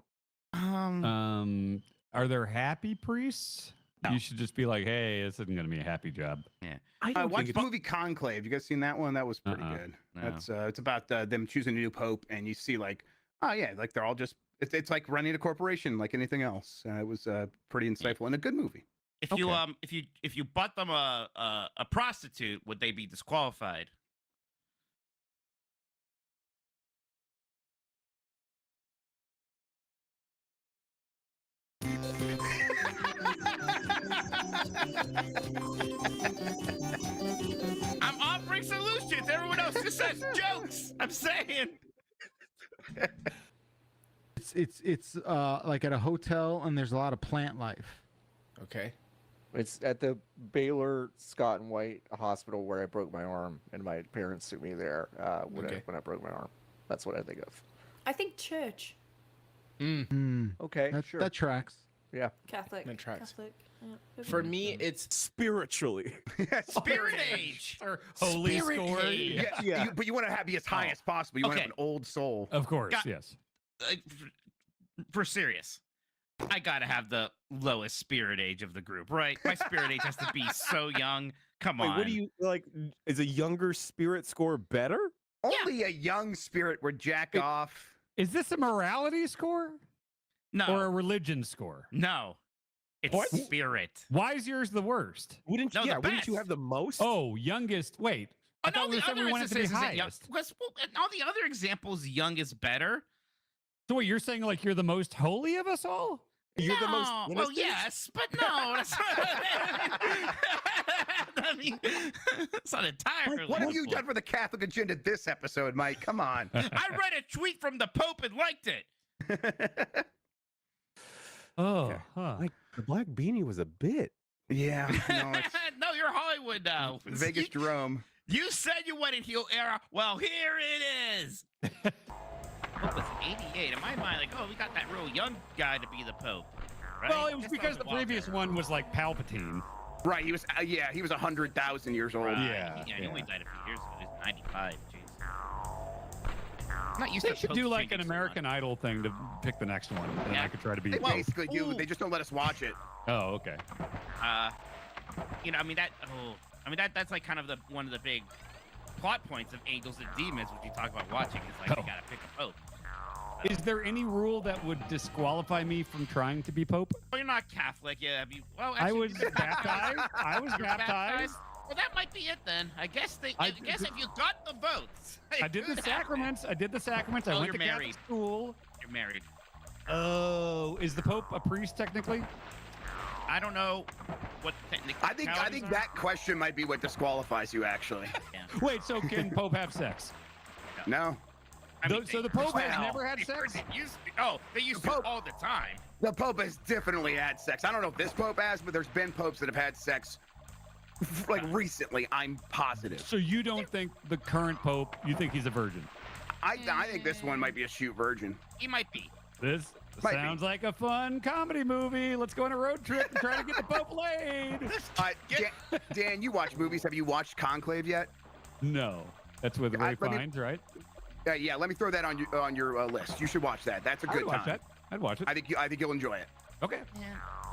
Are there happy priests? No. You should just be like, hey, this isn't going to be a happy job. Yeah. I watched the movie Conclave. You guys seen that one? That was pretty good. No. That's it's about them choosing a new pope, and you see like, oh yeah, like they're all just it's like running a corporation like anything else. It was pretty insightful and a good movie. If you bought them a prostitute, would they be disqualified? I'm offering solutions. Everyone else just says jokes. I'm saying. It's like at a hotel and there's a lot of plant life. Okay. It's at the Baylor Scott and White Hospital where I broke my arm, and my parents took me there when I broke my arm. That's what I think of. I think church. Okay, sure. That tracks. Yeah. Catholic. That tracks. Catholic. Yeah. For me, it's spiritually. Spirit age. Or holy Spirit score. age. Yeah, but you want to be as high as possible. You want to have an old soul. Of course, yes. For serious, I gotta have the lowest spirit age of the group, right? My spirit age has to be so young. Come on. What do you like? Is a younger spirit score better? Only a young spirit would jack off. Is this a morality score? No. Or a religion score? No. It's What? spirit. Why is yours the worst? Wouldn't No, the wouldn't you best. have the most? Oh, youngest. Wait. I And thought all we the said we other wanted to be instances is that young, highest. and all the other examples, young is better. So what, you're saying like you're the most holy of us all? You're the most No, innocent? well, yes, but no. That's I mean, it's not entirely. What have you done for the Catholic agenda this episode, Mike? Come on. I read a tweet from the Pope and liked it. Oh, huh. Like the black beanie was a bit. Yeah. No, No, you're Hollywood now. Vegas Jerome. You said you wanted heel era. Well, here it is. Pope was 88. In my mind, like, oh, we got that real young guy to be the Pope. Right? Well, it was because the previous one was like Palpatine. Right. He was. He was 100,000 years old. Right. Yeah. He only died a few years ago. He was 95. Jeez. I'm not used They to should Popes do like changing an so American Idol thing to pick the next one, and I could try to be. They basically do. They just don't let us watch it. Oh, okay. You know, I mean that's like kind of one of the big plot points of Angels and Demons, which you talk about watching. Is like you gotta pick a Pope. Is there any rule that would disqualify me from trying to be Pope? Well, you're not Catholic. Yeah, well, I actually, was baptized. I was You're baptized. Well, that might be it then. I guess if you got the votes. I did the sacraments. I went you're to married. Catholic school. You're married. Oh, is the Pope a priest technically? I don't know what I think that question might be what disqualifies you, actually. Yeah. Wait, so can Pope have sex? No. So the Pope has never had sex? They used to all the time. The Pope has definitely had sex. I don't know if this Pope has, but there's been popes that have had sex like recently. I'm positive. So you don't think the current Pope? You think he's a virgin? I think this one might be a shoot virgin. He might be. This sounds like a fun comedy movie. Let's go on a road trip and try to get the Pope laid. Dan, you watch movies. Have you watched Conclave yet? No. That's with Ray Fiennes, right? Yeah, let me throw that on your list. You should watch that. That's a good time. I'd watch it. I think you'll enjoy it. Okay. Yeah.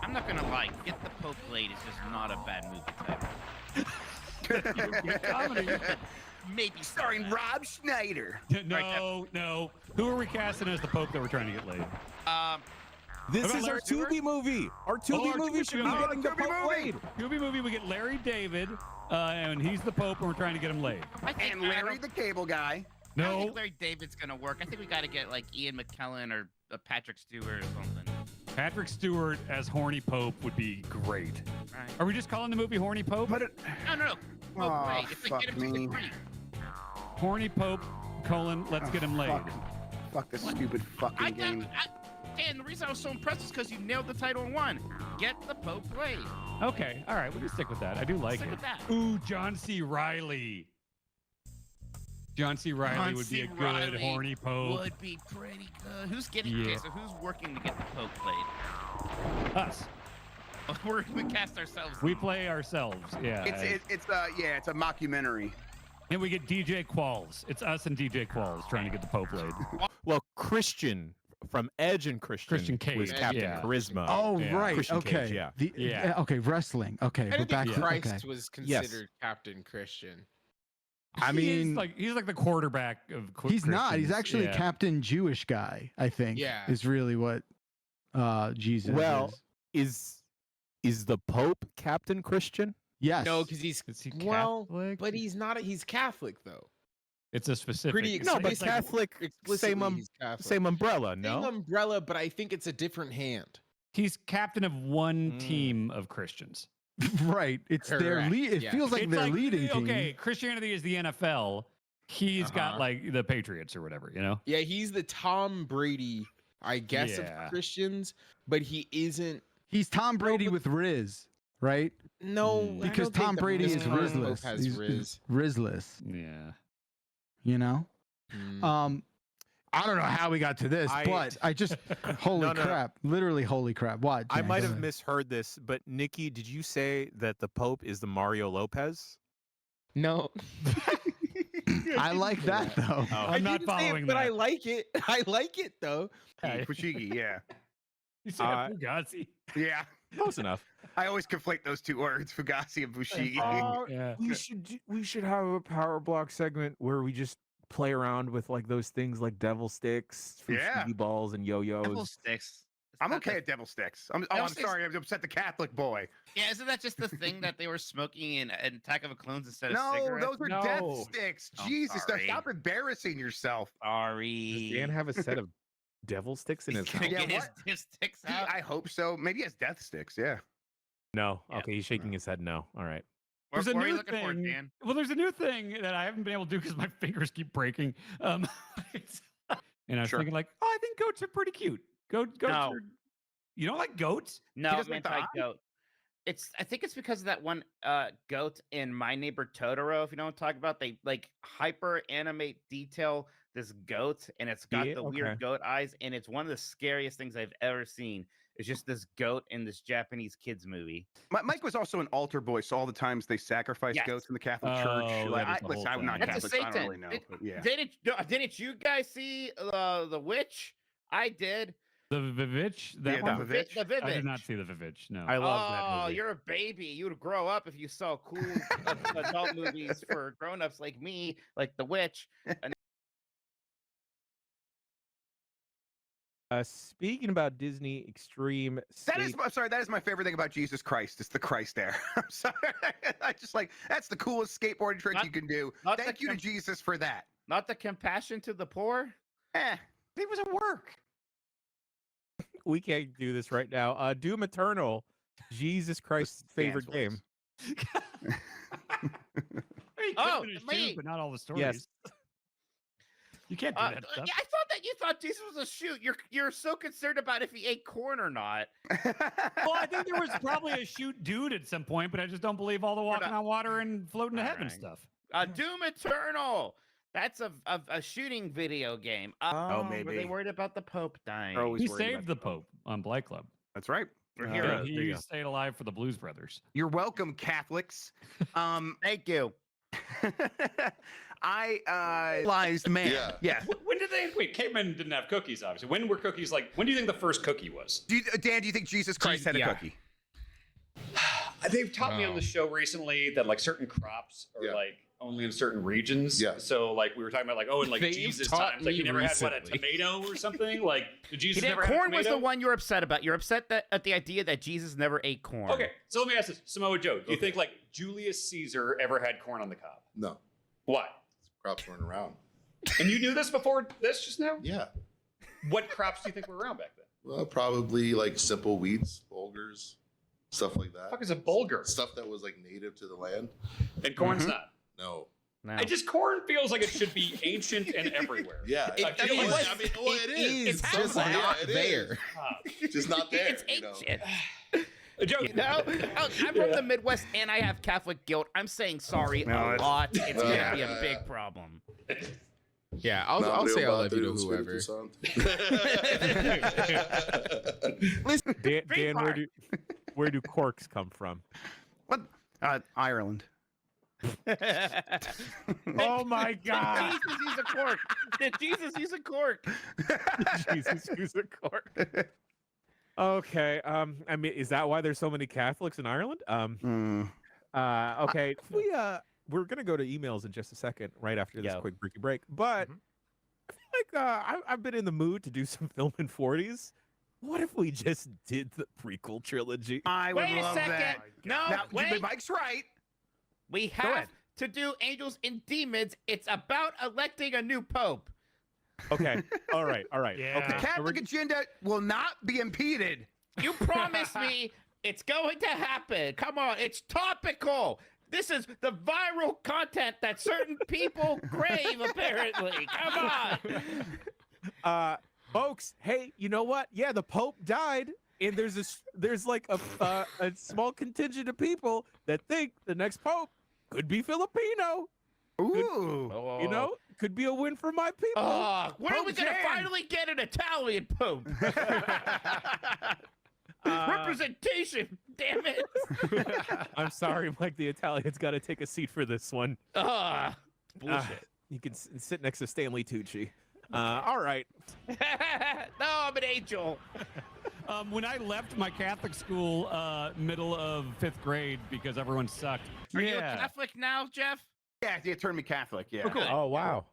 I'm not gonna lie. Get the Pope laid is just not a bad movie type. Comedy. Maybe starring Rob Schneider. No. Who are we casting as the Pope that we're trying to get laid? This is our Tubi movie. Our Tubi movie should be getting the Pope laid. Tubi movie, we get Larry David, and he's the Pope, and we're trying to get him laid. And Larry the Cable Guy. I don't think Larry David's gonna work. I think we got to get like Ian McKellen or Patrick Stewart or something. Patrick Stewart as Horny Pope would be great. Right. Are we just calling the movie Horny Pope? No. Pope laid. It's like fuck get him to the me. Greek. Horny Pope, let's get him laid. Fuck this stupid fucking game. Dan, the reason I was so impressed is because you nailed the title in one. Get the Pope laid. Okay, all right, we can stick with that. I do like Stick it. with that. Ooh, John C. Reilly. John C. Reilly would be a good Horny Pope. Would be pretty good. Who's getting Yeah. so who's working to get the Pope laid? Us. We cast ourselves. We play ourselves. Yeah. It's a mockumentary. And we get DJ Qualls. It's us and DJ Qualls trying to get the Pope laid. Well, Christian from Edge and Christian Cage was Captain Charisma. Oh, Yeah. right. Christian Okay. Cage, yeah. Okay, wrestling. Okay. I We're didn't back think to Christ okay. was considered Captain Christian. I mean, he's like the quarterback of. He's not. He's Christians. actually Yeah. Captain Jewish guy, I think. Yeah. Is really what Jesus Well, is. is the Pope Captain Christian? Yes. No, because he's Catholic? but he's not. He's Catholic though. It's a specific. Pretty No, but It's like Catholic, explicitly he's Catholic. same umbrella, no? Same umbrella, but I think it's a different hand. He's captain of one team of Christians. Right. It's their Correct, lead. It yeah. feels like It's their leading team. Okay, Christianity is the NFL. He's got like the Patriots or whatever, you know? Yeah, he's the Tom Brady, I guess, Yeah. of Christians, but he isn't. He's Tom Brady with Riz, right? No, I because don't think Tom the Brady is Muslim Pope Rizless. has He's Riz. Rizless. Yeah. You know. I don't know how we got to this, but I just holy No. crap! Literally, holy crap! What? I Jan, might go have ahead. misheard this, but Nikki, did you say that the Pope is the Mario Lopez? No. I like that though. I not didn't say it, following but that. I like it. I like it though. Fushigi, yeah. You said Fugazi. Yeah. Close enough. I always conflate those two words, Fugazi and Fushigi. Yeah. We should have a power block segment where we just play around with like those things like devil sticks, Yeah. Fushigi balls, and yo-yos. Devil sticks. I'm okay at devil sticks. I'm sorry. I'm upset the Catholic boy. Yeah, isn't that just the thing that they were smoking in Attack of the Clones instead of No, cigarettes? those are death sticks. Oh, Jesus, sorry. stop embarrassing yourself. Sorry. Does Dan have a set of devil sticks in his Gonna house? get what? his sticks out. I hope so. Maybe he has death sticks. Yeah. No. Okay, he's shaking his head no. All right. There's a what are you new looking for, thing. Dan? Well, there's a new thing that I haven't been able to do because my fingers keep breaking. And I was thinking like, oh, I think goats are pretty cute. Goats No. are. You don't like goats? No, He doesn't I'm like the anti-goat. I think it's because of that one goat in My Neighbor Totoro. If you don't talk about, they like hyper animate detail this goat, and it's got the weird goat eyes, and it's one of the scariest things I've ever seen. It's just this goat in this Japanese kids movie. Mike was also an altar boy, so all the times they sacrifice goats in the Catholic Church. Like, listen, I'm not Catholic, so I don't really know. But yeah. Didn't you guys see the witch? I did. The Vivitch? That Yeah, one? the Vivitch. I did not see the Vivitch. No. I love that Oh, movie. you're a baby. You'd grow up if you saw cool adult movies for grown-ups like me, like The Witch. Speaking about Disney Extreme, That is my favorite thing about Jesus Christ. It's the Christ there. I'm sorry. I just like that's the coolest skateboarding trick you can do. Thank you to Jesus for that. Not the compassion to the poor. It was at work. We can't do this right now. Doom Eternal, Jesus Christ's favorite game. Oh, me, but not all the stories. Yes. You can't do that stuff. Yeah, I thought that you thought Jesus was a shoot. You're so concerned about if he ate corn or not. Well, I think there was probably a shoot dude at some point, but I just don't believe all the walking on water and floating to heaven stuff. Doom Eternal. That's a shooting video game. maybe. Were they worried about the Pope dying? He saved the Pope on Black Club. That's right. We're heroes. He stayed alive for the Blues Brothers. You're welcome, Catholics. Thank you. I realized, man. Yeah. When did they? Wait, cavemen didn't have cookies, obviously. When were cookies like? When do you think the first cookie was? Dan, do you think Jesus Christ had a cookie? They've taught me on the show recently that like certain crops are like only in certain regions. Yeah. So like we were talking about like in like They've Jesus taught times, like he me never had a recently. tomato or something. Like did Jesus He did, never have corn a was tomato? the one you're upset about. You're upset at the idea that Jesus never ate corn. Okay, so let me ask this, Samoa Joe. Do you think like Julius Caesar ever had corn on the cob? No. Why? Crops weren't around. And you knew this before this just now? Yeah. What crops do you think were around back then? Well, probably like simple wheats, bulgurs, stuff like that. The fuck is a bulgur? Stuff that was like native to the land. And corn's not. No. It just corn feels like it should be ancient and everywhere. Yeah. Like, It you know, is. like- I mean, well, it is. It's just not there. Just not there. It's you know. ancient. Joe, I'm from the Midwest and I have Catholic guilt. I'm saying sorry a lot. It's gonna be a big problem. Yeah, I'll say I love you to whoever. Dan, where do corks come from? What? Ireland. Oh my God! Jesus, he's a cork. Jesus, he's a cork. Jesus, he's a cork. Okay. I mean, is that why there's so many Catholics in Ireland? Okay. We're gonna go to emails in just a second, right after this quick break. But I feel like I've been in the mood to do some film in 40s. What if we just did the prequel trilogy? I would Wait a love second. that. No, Now, wait. Mike's right. We Go have ahead. to do Angels and Demons. It's about electing a new pope. Okay. All right. Yeah. The Catholic agenda will not be impeded. You promised me it's going to happen. Come on, it's topical. This is the viral content that certain people crave, apparently. Come on. Folks, hey, you know what? Yeah, the Pope died, and there's like a small contingent of people that think the next Pope could be Filipino. Ooh. You know, could be a win for my people. When are we going to finally get an Italian pope? Representation, damn it. I'm sorry, Mike. The Italian's got to take a seat for this one. Bullshit. You can sit next to Stanley Tucci. All right. No, I'm an angel. When I left my Catholic school middle of 5th grade because everyone sucked. Are you a Catholic now, Jeff? Yeah, they turned me Catholic. Yeah. Oh, wow.